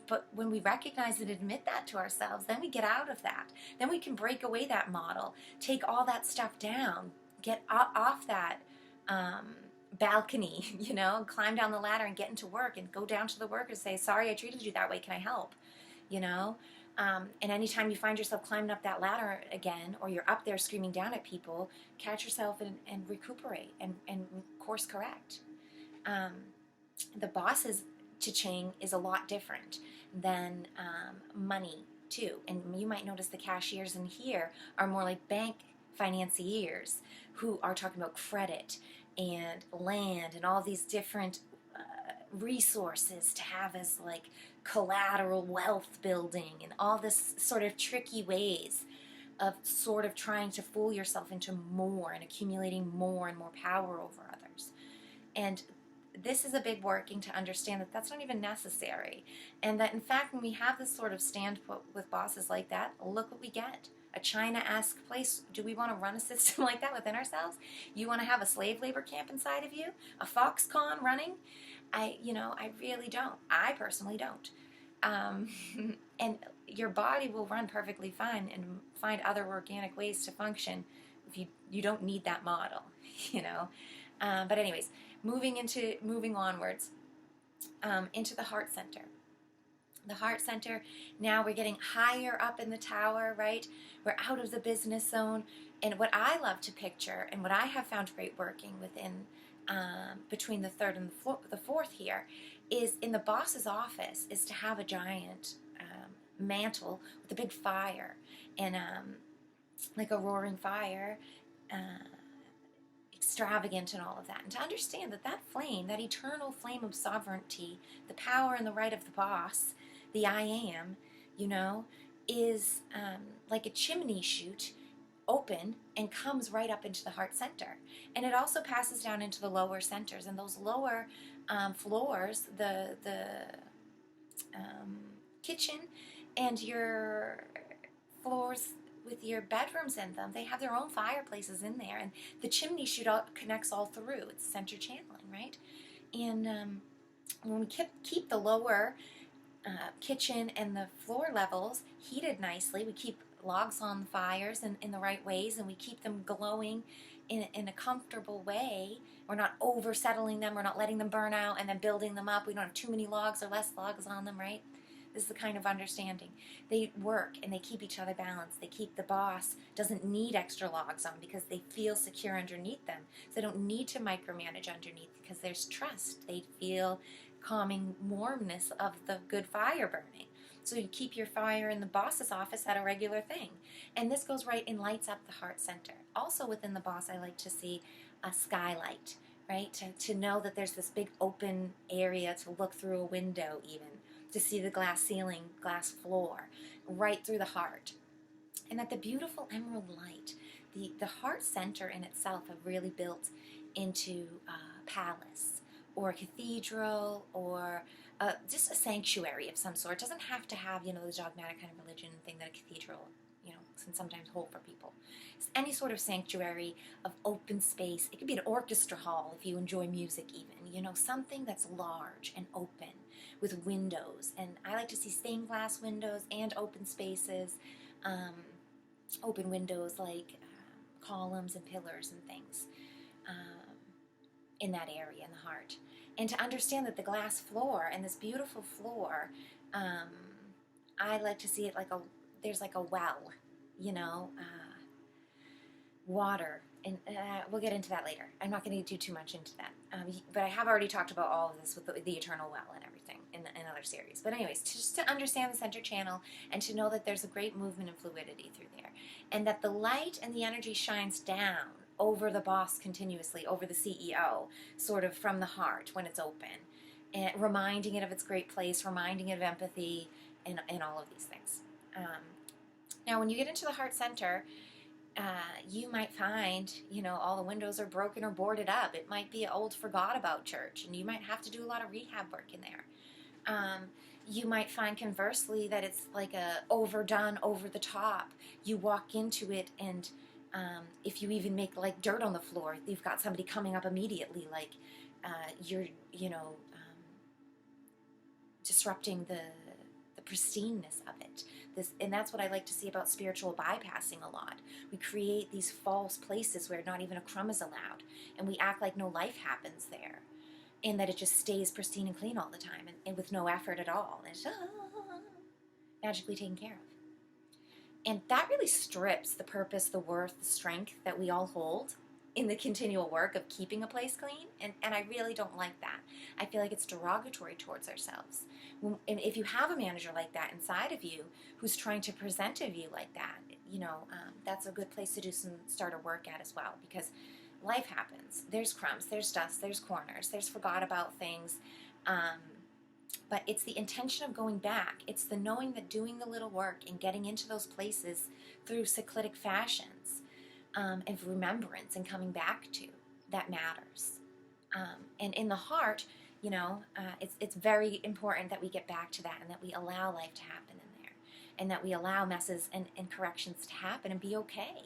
but when we recognize and admit that to ourselves, then we get out of that. Then we can break away that model, take all that stuff down, get off that balcony, you know, climb down the ladder and get into work and go down to the worker and say, sorry, I treated you that way. Can I help? You know? And anytime you find yourself climbing up that ladder again, or you're up there screaming down at people, catch yourself and recuperate and course correct. The boss's cha-ching is a lot different than money too. And you might notice the cashiers in here are more like bank financiers who are talking about credit and land and all these different resources to have as like collateral wealth building and all this sort of tricky ways of sort of trying to fool yourself into more and accumulating more and more power over others. And this is a big working to understand that that's not even necessary. And that in fact, when we have this sort of stand with bosses like that, look what we get. A China-esque place. Do we want to run a system like that within ourselves? You want to have a slave labor camp inside of you? A Foxconn running? I really don't. I personally don't. And your body will run perfectly fine and find other organic ways to function if you don't need that model, you know. But anyways, moving onwards into the heart center. The heart center, now we're getting higher up in the tower, right? We're out of the business zone. And what I love to picture, and what I have found great working within between the third and the fourth here, is in the boss's office, is to have a giant mantle with a big fire and like a roaring fire, extravagant and all of that. And to understand that that flame, that eternal flame of sovereignty, the power and the right of the boss, the I am, you know, is like a chimney chute, open, and comes right up into the heart center. And it also passes down into the lower centers. And those lower floors, the kitchen and your floors with your bedrooms in them, they have their own fireplaces in there. And the chimney chute connects all through. It's center channeling, right? And when we keep the lower kitchen and the floor levels heated nicely, we keep logs on the fires in the right ways, and we keep them glowing in a comfortable way. We're not over settling them, we're not letting them burn out and then building them up. We don't have too many logs or less logs on them, right? This is the kind of understanding. They work and they keep each other balanced. They keep, the boss doesn't need extra logs on because they feel secure underneath them. So they don't need to micromanage underneath because there's trust. They feel calming warmness of the good fire burning. So you keep your fire in the boss's office at a regular thing. And this goes right and lights up the heart center. Also within the boss, I like to see a skylight, right? To know that there's this big open area to look through a window even, to see the glass ceiling, glass floor, right through the heart. And that the beautiful emerald light, the heart center in itself have really built into a palace or a cathedral or just a sanctuary of some sort. It doesn't have to have, the dogmatic kind of religion thing that a cathedral, can sometimes hold for people. It's any sort of sanctuary of open space. It could be an orchestra hall if you enjoy music even, something that's large and open with windows. And I like to see stained glass windows and open spaces, open windows like columns and pillars and things in that area in the heart. And to understand that the glass floor and this beautiful floor, I like to see it like there's like a well, water. And we'll get into that later. I'm not going to do too much into that. But I have already talked about all of this with the eternal well and everything in other series. But anyways, just to understand the center channel and to know that there's a great movement and fluidity through there. And that the light and the energy shines down over the boss continuously, over the CEO, sort of from the heart when it's open. And reminding it of its great place, reminding it of empathy, and all of these things. Now, when you get into the heart center, you might find, all the windows are broken or boarded up. It might be an old, forgot about church, and you might have to do a lot of rehab work in there. You might find, conversely, that it's like a overdone, over the top. You walk into it, and if you even make like dirt on the floor, you've got somebody coming up immediately, like you're, disrupting the pristineness of it. And that's what I like to see about spiritual bypassing a lot. We create these false places where not even a crumb is allowed, and we act like no life happens there, and that it just stays pristine and clean all the time, and with no effort at all. And it's magically taken care of. And that really strips the purpose, the worth, the strength that we all hold in the continual work of keeping a place clean, and I really don't like that. I feel like it's derogatory towards ourselves. And if you have a manager like that inside of you who's trying to present a view like that, that's a good place to do some starter work at as well, because life happens. There's crumbs, there's dust, there's corners, there's forgot about things, but it's the intention of going back. It's the knowing that doing the little work and getting into those places through cyclic fashions, and remembrance and coming back to, that matters. And in the heart, it's very important that we get back to that, and that we allow life to happen in there, and that we allow messes and corrections to happen and be okay,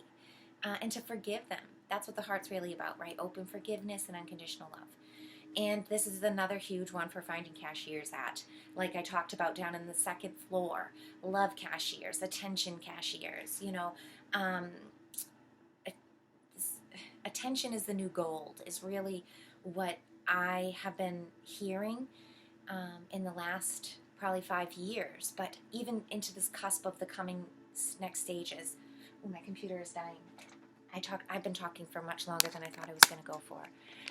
and to forgive them. That's what the heart's really about, right? Open forgiveness and unconditional love. And this is another huge one for finding cashiers at. Like I talked about down in the second floor, love cashiers, attention cashiers, attention is the new gold, is really what I have been hearing in the last probably 5 years, but even into this cusp of the coming next stages. Oh, my computer is dying. I've been talking for much longer than I thought I was going to go for,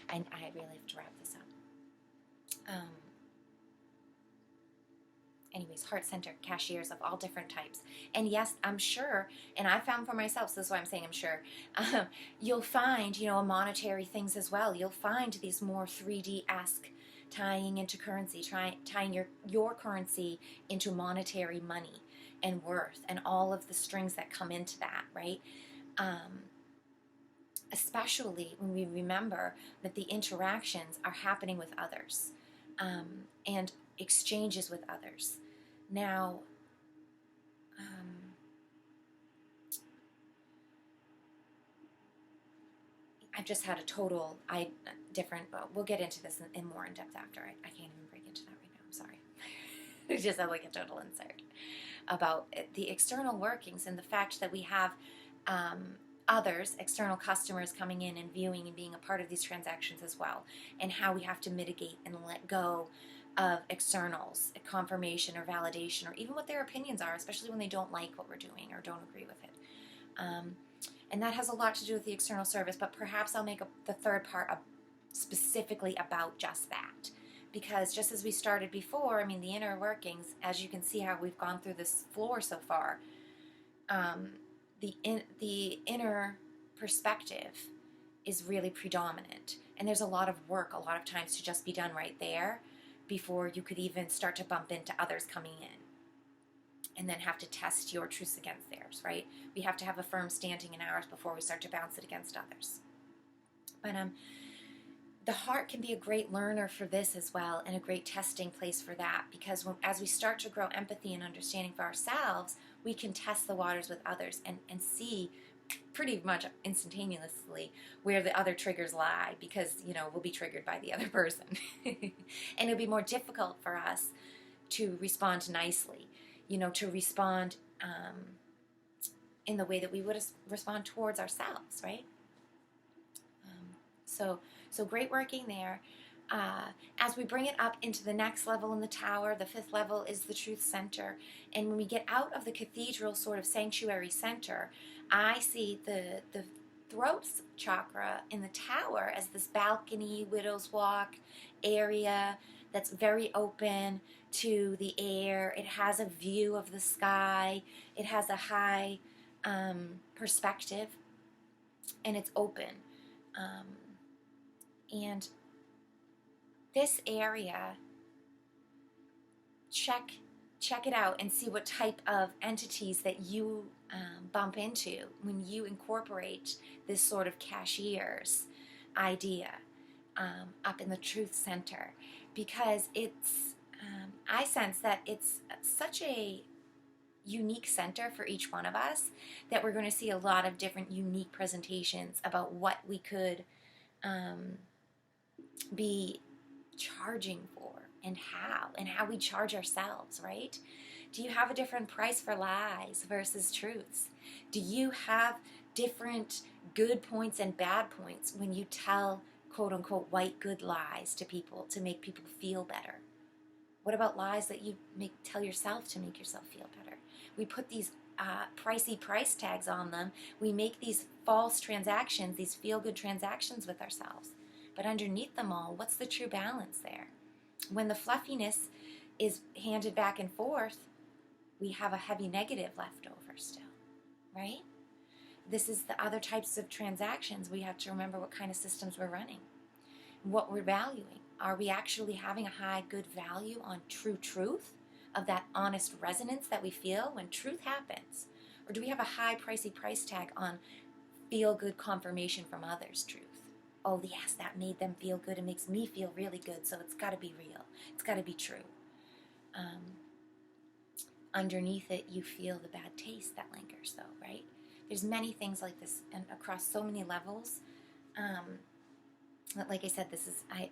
and I really have to wrap this up. Anyways, heart center cashiers of all different types. And yes, I'm sure, and I found for myself, so this is why I'm saying I'm sure, you'll find, monetary things as well. You'll find these more 3D-esque tying into currency, tying your currency into monetary money and worth and all of the strings that come into that, right? Especially when we remember that the interactions are happening with others, and exchanges with others. Now, I've just had a total, we'll get into this in more in depth after. I can't even break into that right now, I'm sorry. I just had like a total insert about the external workings and the fact that we have others, external customers coming in and viewing and being a part of these transactions as well, and how we have to mitigate and let go of externals, confirmation or validation, or even what their opinions are, especially when they don't like what we're doing or don't agree with it. And that has a lot to do with the external service, but perhaps I'll make the third part specifically about just that. Because just as we started before, the inner workings, as you can see how we've gone through this floor so far, the inner perspective is really predominant. And there's a lot of work, a lot of times, to just be done right there before you could even start to bump into others coming in and then have to test your truths against theirs, right? We have to have a firm standing in ours before we start to bounce it against others. But the heart can be a great learner for this as well, and a great testing place for that, because as we start to grow empathy and understanding for ourselves, we can test the waters with others and see pretty much instantaneously where the other triggers lie, because we'll be triggered by the other person. And it'll be more difficult for us to respond nicely, to respond in the way that we would respond towards ourselves, right? So great working there. As we bring it up into the next level in the tower, the 5th level is the truth center. And when we get out of the cathedral sort of sanctuary center, I see the throat chakra in the tower as this balcony, widow's walk area that's very open to the air. It has a view of the sky. It has a high perspective, and it's open. And this area, check it out and see what type of entities that you bump into when you incorporate this sort of cashier's idea up in the truth center, because I sense that it's such a unique center for each one of us that we're going to see a lot of different unique presentations about what we could be charging for and how we charge ourselves, right? Do you have a different price for lies versus truths? Do you have different good points and bad points when you tell quote unquote white good lies to people to make people feel better? What about lies that you tell yourself to make yourself feel better? We put these pricey price tags on them. We make these false transactions, these feel-good transactions with ourselves. But underneath them all, what's the true balance there? When the fluffiness is handed back and forth, we have a heavy negative left over still, right? This is the other types of transactions. We have to remember what kind of systems we're running, what we're valuing. Are we actually having a high good value on true truth, of that honest resonance that we feel when truth happens? Or do we have a high pricey price tag on feel good confirmation from others' truth? Oh yes, that made them feel good. It makes me feel really good, so it's got to be real. It's got to be true. Underneath it, you feel the bad taste that lingers, though, right? There's many things like this, and across so many levels. Like I said,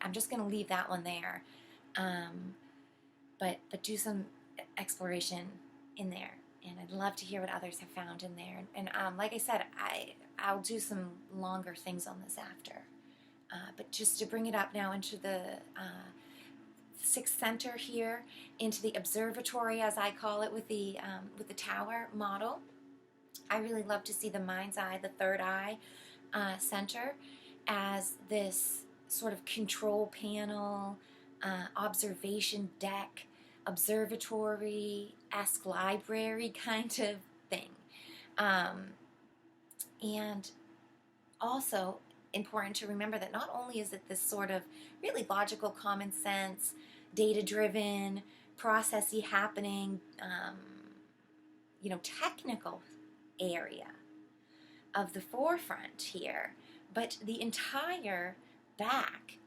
I'm just going to leave that one there, but do some exploration in there, and I'd love to hear what others have found in there. And like I said, I'll do some longer things on this after, but just to bring it up now into the sixth center here, into the observatory, as I call it, with the tower model. I really love to see the mind's eye, the third eye center, as this sort of control panel, observation deck, observatory-esque library kind of thing. And also important to remember that not only is it this sort of really logical, common sense, data-driven, processy happening, technical area of the forefront here, but the entire back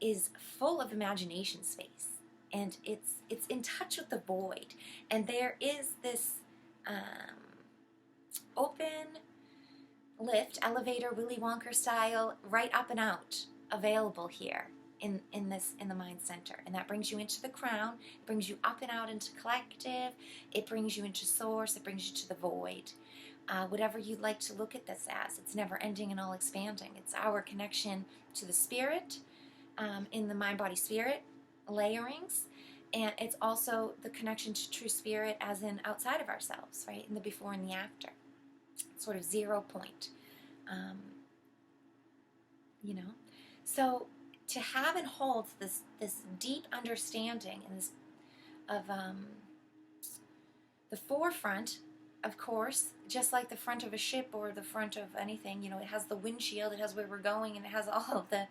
is full of imagination space, and it's in touch with the void, and there is this open lift, elevator, Willy Wonka style, right up and out, available here in the mind center, and that brings you into the crown. It brings you up and out into collective. It brings you into source. It brings you to the void. Whatever you'd like to look at this as, it's never ending and all expanding. It's our connection to the spirit in the mind, body, spirit layerings, and it's also the connection to true spirit as in outside of ourselves, right? In the before and the after, sort of 0 point. So to have and hold this deep understanding and this of the forefront, of course, just like the front of a ship or the front of anything, it has the windshield, it has where we're going, and it has all of the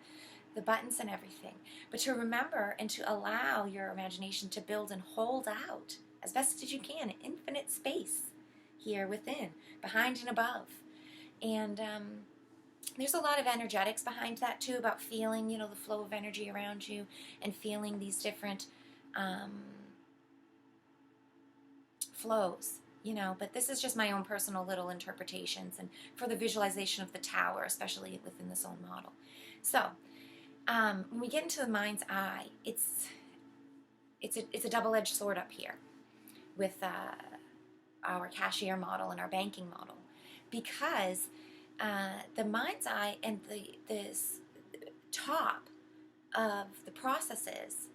buttons and everything. But to remember and to allow your imagination to build and hold out as best as you can, infinite space here within, behind and above. And there's a lot of energetics behind that too, about feeling, the flow of energy around you and feeling these different flows, but this is just my own personal little interpretations and for the visualization of the tower, especially within this own model. So when we get into the mind's eye, it's a double-edged sword up here with our cashier model and our banking model, because the mind's eye and this top of the processes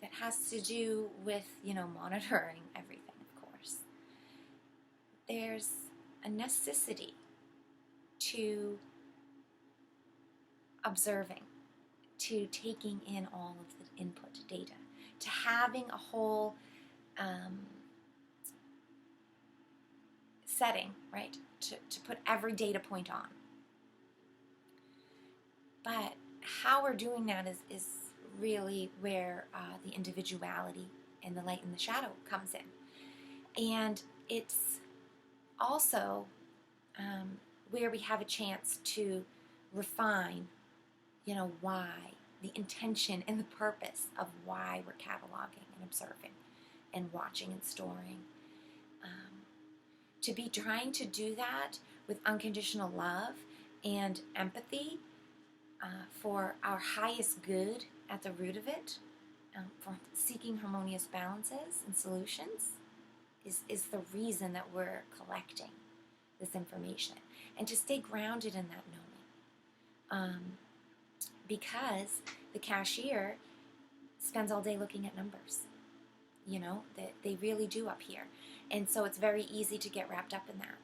that has to do with monitoring everything. Of course, there's a necessity to observing, to taking in all of the input data, to having a whole setting, right, to put every data point on. But how we're doing that is really where the individuality and the light and the shadow comes in. And it's also where we have a chance to refine, why, the intention and the purpose of why we're cataloging and observing and watching and storing. To be trying to do that with unconditional love and empathy for our highest good at the root of it, for seeking harmonious balances and solutions is the reason that we're collecting this information, and to stay grounded in that knowing. Because the cashier spends all day looking at numbers, they really do up here. And so it's very easy to get wrapped up in that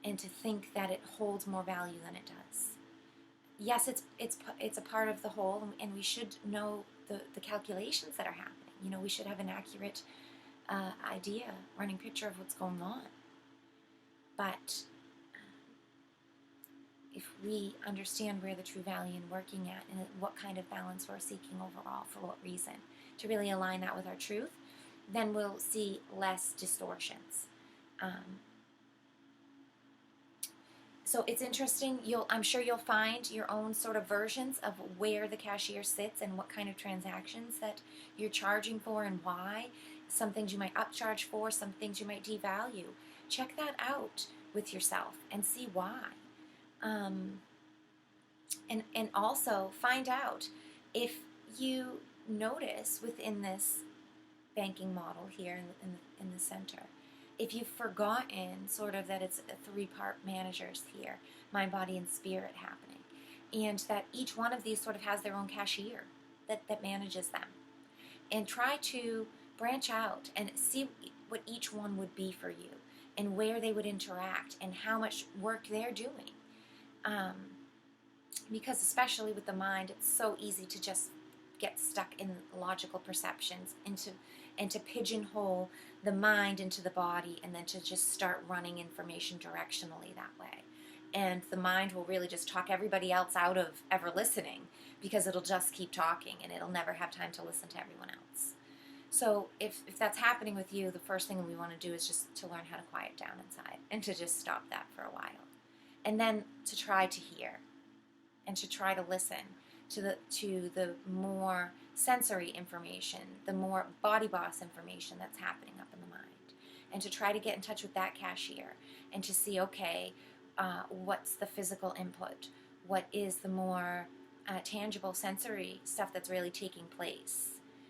and to think that it holds more value than it does. Yes, it's a part of the whole, and we should know the calculations that are happening. We should have an accurate idea, running picture of what's going on. But if we understand where the true value in working at and what kind of balance we're seeking overall, for what reason, to really align that with our truth, then we'll see less distortions. So it's interesting. I'm sure you'll find your own sort of versions of where the cashier sits and what kind of transactions that you're charging for and why. Some things you might upcharge for, some things you might devalue. Check that out with yourself and see why. And also find out if you notice within this banking model here in the center, if you've forgotten sort of that it's a three-part managers here, mind, body, and spirit happening, and that each one of these sort of has their own cashier that manages them. And try to branch out and see what each one would be for you and where they would interact and how much work they're doing. Because especially with the mind, it's so easy to just get stuck in logical perceptions and to pigeonhole the mind into the body, and then to just start running information directionally that way. And the mind will really just talk everybody else out of ever listening, because it'll just keep talking and it'll never have time to listen to everyone else. So if that's happening with you, the first thing we want to do is just to learn how to quiet down inside and to just stop that for a while. And then to try to hear and to try to listen to the more sensory information, the more body boss information that's happening up in the mind, and to try to get in touch with that cashier and to see, okay, what's the physical input? What is the more tangible sensory stuff that's really taking place?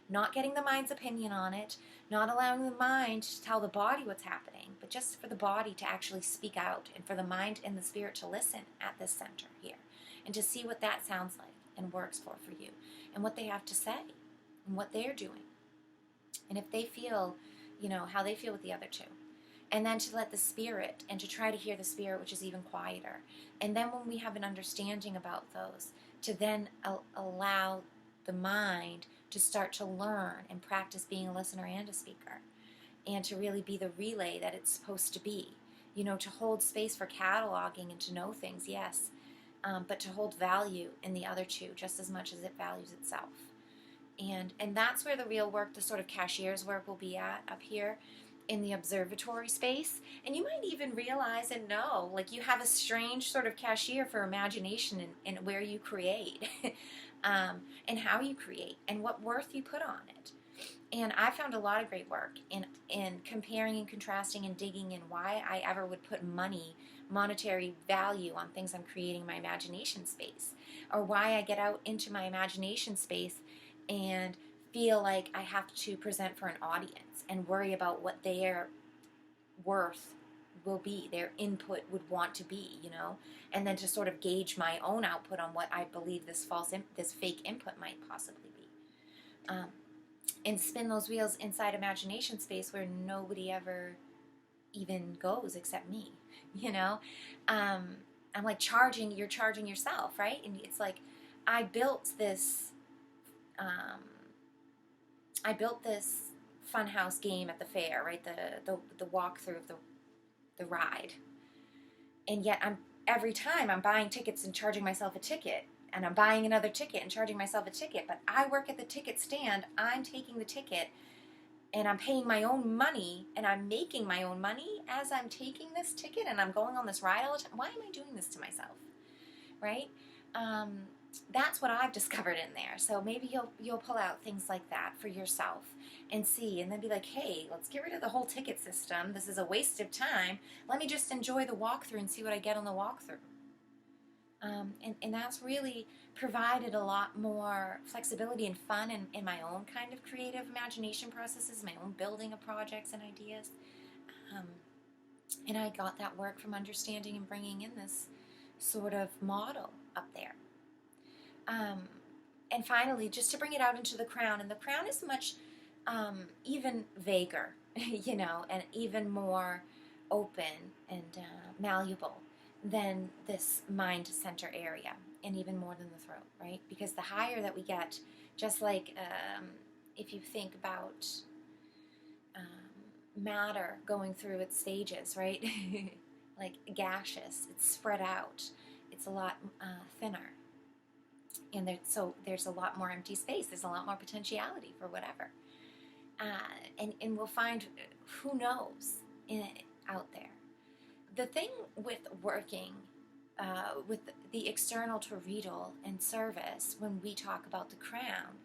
Not getting the mind's opinion on it, not allowing the mind to tell the body what's happening, but just for the body to actually speak out and for the mind and the spirit to listen at this center here and to see what that sounds like and works for you and what they have to say and what they're doing. And if they feel, how they feel with the other two. And then to let the spirit and to try to hear the spirit, which is even quieter. And then when we have an understanding about those, to then allow the mind to start to learn and practice being a listener and a speaker, and to really be the relay that it's supposed to be. To hold space for cataloging and to know things, yes, but to hold value in the other two just as much as it values itself. And that's where the real work, the sort of cashier's work, will be at up here in the observatory space. And you might even realize and know, like, you have a strange sort of cashier for imagination and where you create and how you create and what worth you put on it. And I found a lot of great work in comparing and contrasting and digging in why I ever would put monetary value on things I'm creating in my imagination space, or why I get out into my imagination space and feel like I have to present for an audience and worry about what their worth will be, their input would want to be, and then to sort of gauge my own output on what I believe this fake input might possibly be. And spin those wheels inside imagination space where nobody ever even goes except me, I'm like you're charging yourself, right? And it's like, I built this funhouse game at the fair, right? The walkthrough of the ride. And yet every time I'm buying tickets and charging myself a ticket, and I'm buying another ticket and charging myself a ticket, but I work at the ticket stand, I'm taking the ticket, and I'm paying my own money, and I'm making my own money as I'm taking this ticket, and I'm going on this ride all the time. Why am I doing this to myself, right? That's what I've discovered in there. So maybe you'll pull out things like that for yourself and see, and then be like, hey, let's get rid of the whole ticket system. This is a waste of time. Let me just enjoy the walkthrough and see what I get on the walkthrough. And that's really provided a lot more flexibility and fun in my own kind of creative imagination processes, my own building of projects and ideas. Um, and I got that work from understanding and bringing in this sort of model up there. Um, and finally, just to bring it out into the crown, and the crown is much even vaguer, and even more open and malleable than this mind center area, and even more than the throat, right? Because the higher that we get, just like if you think about matter going through its stages, right? Like gaseous, it's spread out, it's a lot thinner. And so there's a lot more empty space, there's a lot more potentiality for whatever. And we'll find who knows out there. The thing with working with the external toroidal and service when we talk about the crown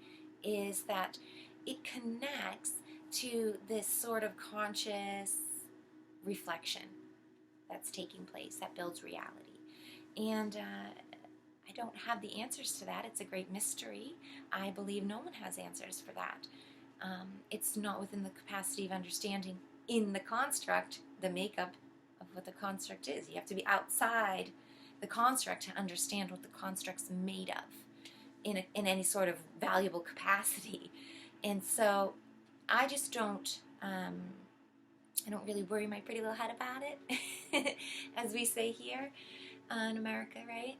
is that it connects to this sort of conscious reflection that's taking place that builds reality. And I don't have the answers to that. It's a great mystery. I believe no one has answers for that. It's not within the capacity of understanding in the construct, the makeup of what the construct is. You have to be outside the construct to understand what the construct's made of in any sort of valuable capacity. And so I just don't, I don't really worry my pretty little head about it, as we say here in America, right?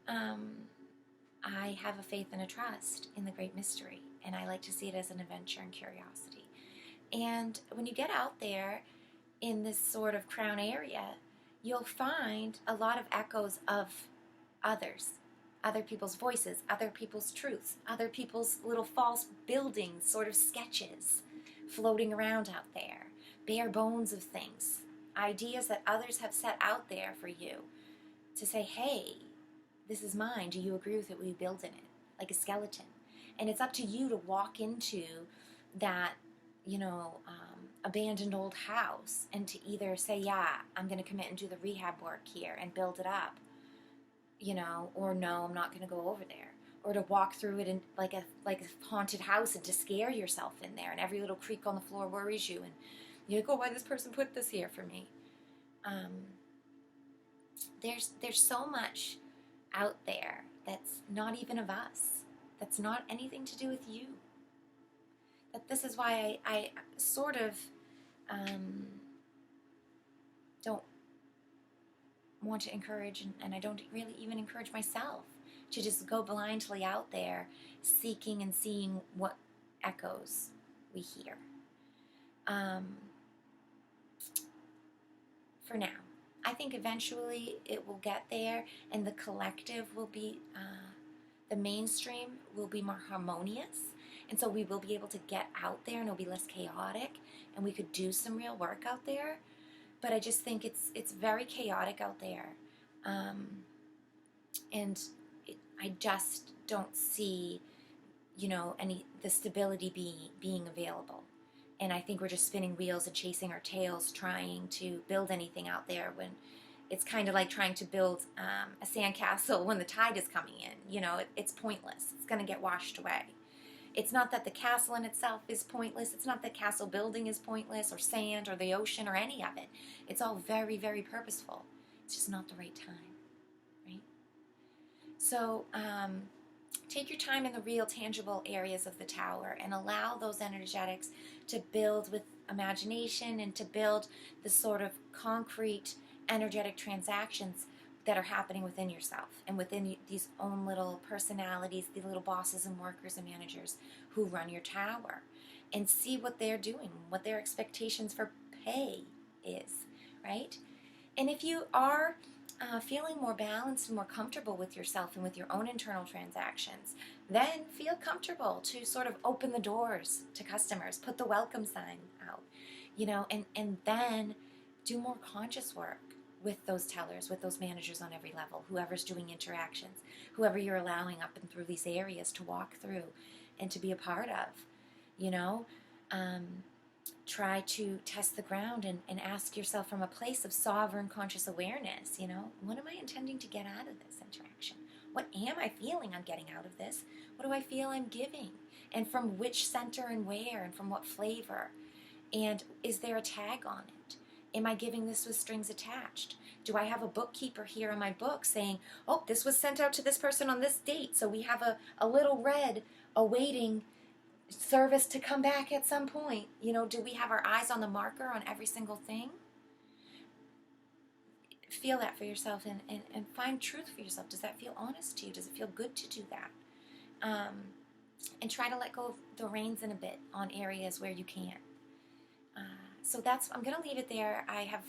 I have a faith and a trust in the great mystery, and I like to see it as an adventure and curiosity. And when you get out there in this sort of crown area, you'll find a lot of echoes of others, other people's voices, other people's truths, other people's little false buildings, sort of sketches floating around out there, bare bones of things, ideas that others have set out there for you to say, hey, this is mine, do you agree with it? Will you build in it? Like a skeleton. And it's up to you to walk into that, abandoned old house and to either say, yeah, I'm going to commit and do the rehab work here and build it up, or no, I'm not going to go over there. Or to walk through it in like a haunted house and to scare yourself in there, and every little creak on the floor worries you, and you go, why this person put this here for me? There's so much out there that's not even of us, that's not anything to do with you. That this is why I sort of don't want to encourage, and I don't really even encourage myself to just go blindly out there seeking and seeing what echoes we hear. For now. I think eventually it will get there, and the collective will be, the mainstream will be more harmonious, and so we will be able to get out there and it'll be less chaotic, and we could do some real work out there. But I just think it's very chaotic out there, and I just don't see, the stability being available. And I think we're just spinning wheels and chasing our tails trying to build anything out there when it's kind of like trying to build a sandcastle when the tide is coming in. It's pointless. It's going to get washed away. It's not that the castle in itself is pointless. It's not that castle building is pointless, or sand or the ocean or any of it. It's all very, very purposeful. It's just not the right time, right? So take your time in the real tangible areas of the tower and allow those energetics to build with imagination and to build the sort of concrete energetic transactions that are happening within yourself and within these own little personalities, the little bosses and workers and managers who run your tower, and see what they're doing, what their expectations for pay is, right? And if you are feeling more balanced and more comfortable with yourself and with your own internal transactions, then feel comfortable to sort of open the doors to customers, put the welcome sign out, and then do more conscious work with those tellers, with those managers on every level, whoever's doing interactions, whoever you're allowing up and through these areas to walk through and to be a part of, try to test the ground and ask yourself from a place of sovereign conscious awareness, what am I intending to get out of this? And interaction. What am I feeling I'm getting out of this? What do I feel I'm giving? And from which center and where, and from what flavor? And is there a tag on it? Am I giving this with strings attached? Do I have a bookkeeper here in my book saying, oh, this was sent out to this person on this date, so we have a little red awaiting service to come back at some point? You know, do we have our eyes on the marker on every single thing? Feel that for yourself and find truth for yourself. Does that feel honest to you? Does it feel good to do that? And try to let go of the reins in a bit on areas where you can. So I'm going to leave it there. I have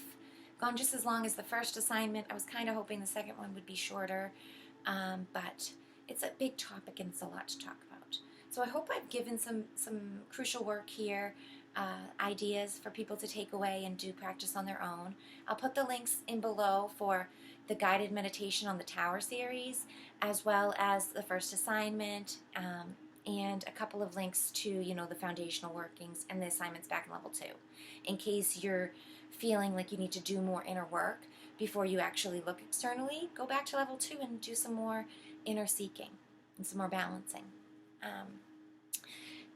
gone just as long as the first assignment. I was kind of hoping the second one would be shorter, but it's a big topic and it's a lot to talk about. So I hope I've given some crucial work here, ideas for people to take away and do practice on their own. I'll put the links in below for the guided meditation on the Tower series, as well as the first assignment, and a couple of links to, the foundational workings and the assignments back in level 2, in case you're feeling like you need to do more inner work before you actually look externally. Go back to level 2 and do some more inner seeking and some more balancing.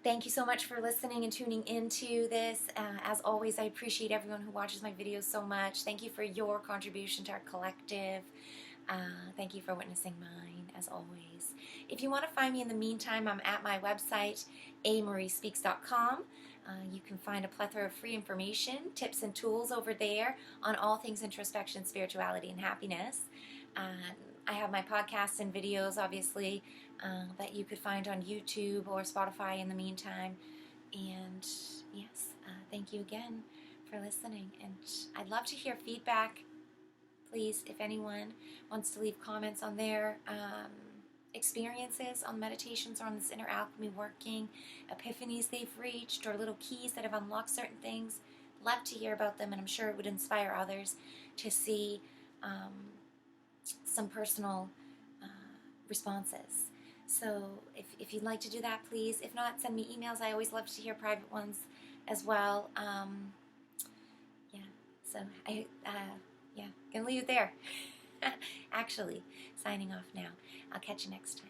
Thank you so much for listening and tuning into this. As always, I appreciate everyone who watches my videos so much. Thank you for your contribution to our collective. Thank you for witnessing mine, as always. If you want to find me in the meantime, I'm at my website, amariespeaks.com. You can find a plethora of free information, tips and tools over there on all things introspection, spirituality, and happiness. I have my podcasts and videos, obviously, that you could find on YouTube or Spotify in the meantime. And yes, thank you again for listening. And I'd love to hear feedback. Please, if anyone wants to leave comments on their experiences on meditations or on this inner alchemy working, epiphanies they've reached, or little keys that have unlocked certain things, love to hear about them, and I'm sure it would inspire others to see some personal responses. So if you'd like to do that, please. If not, send me emails. I always love to hear private ones as well. So gonna leave it there. Actually, signing off now. I'll catch you next time.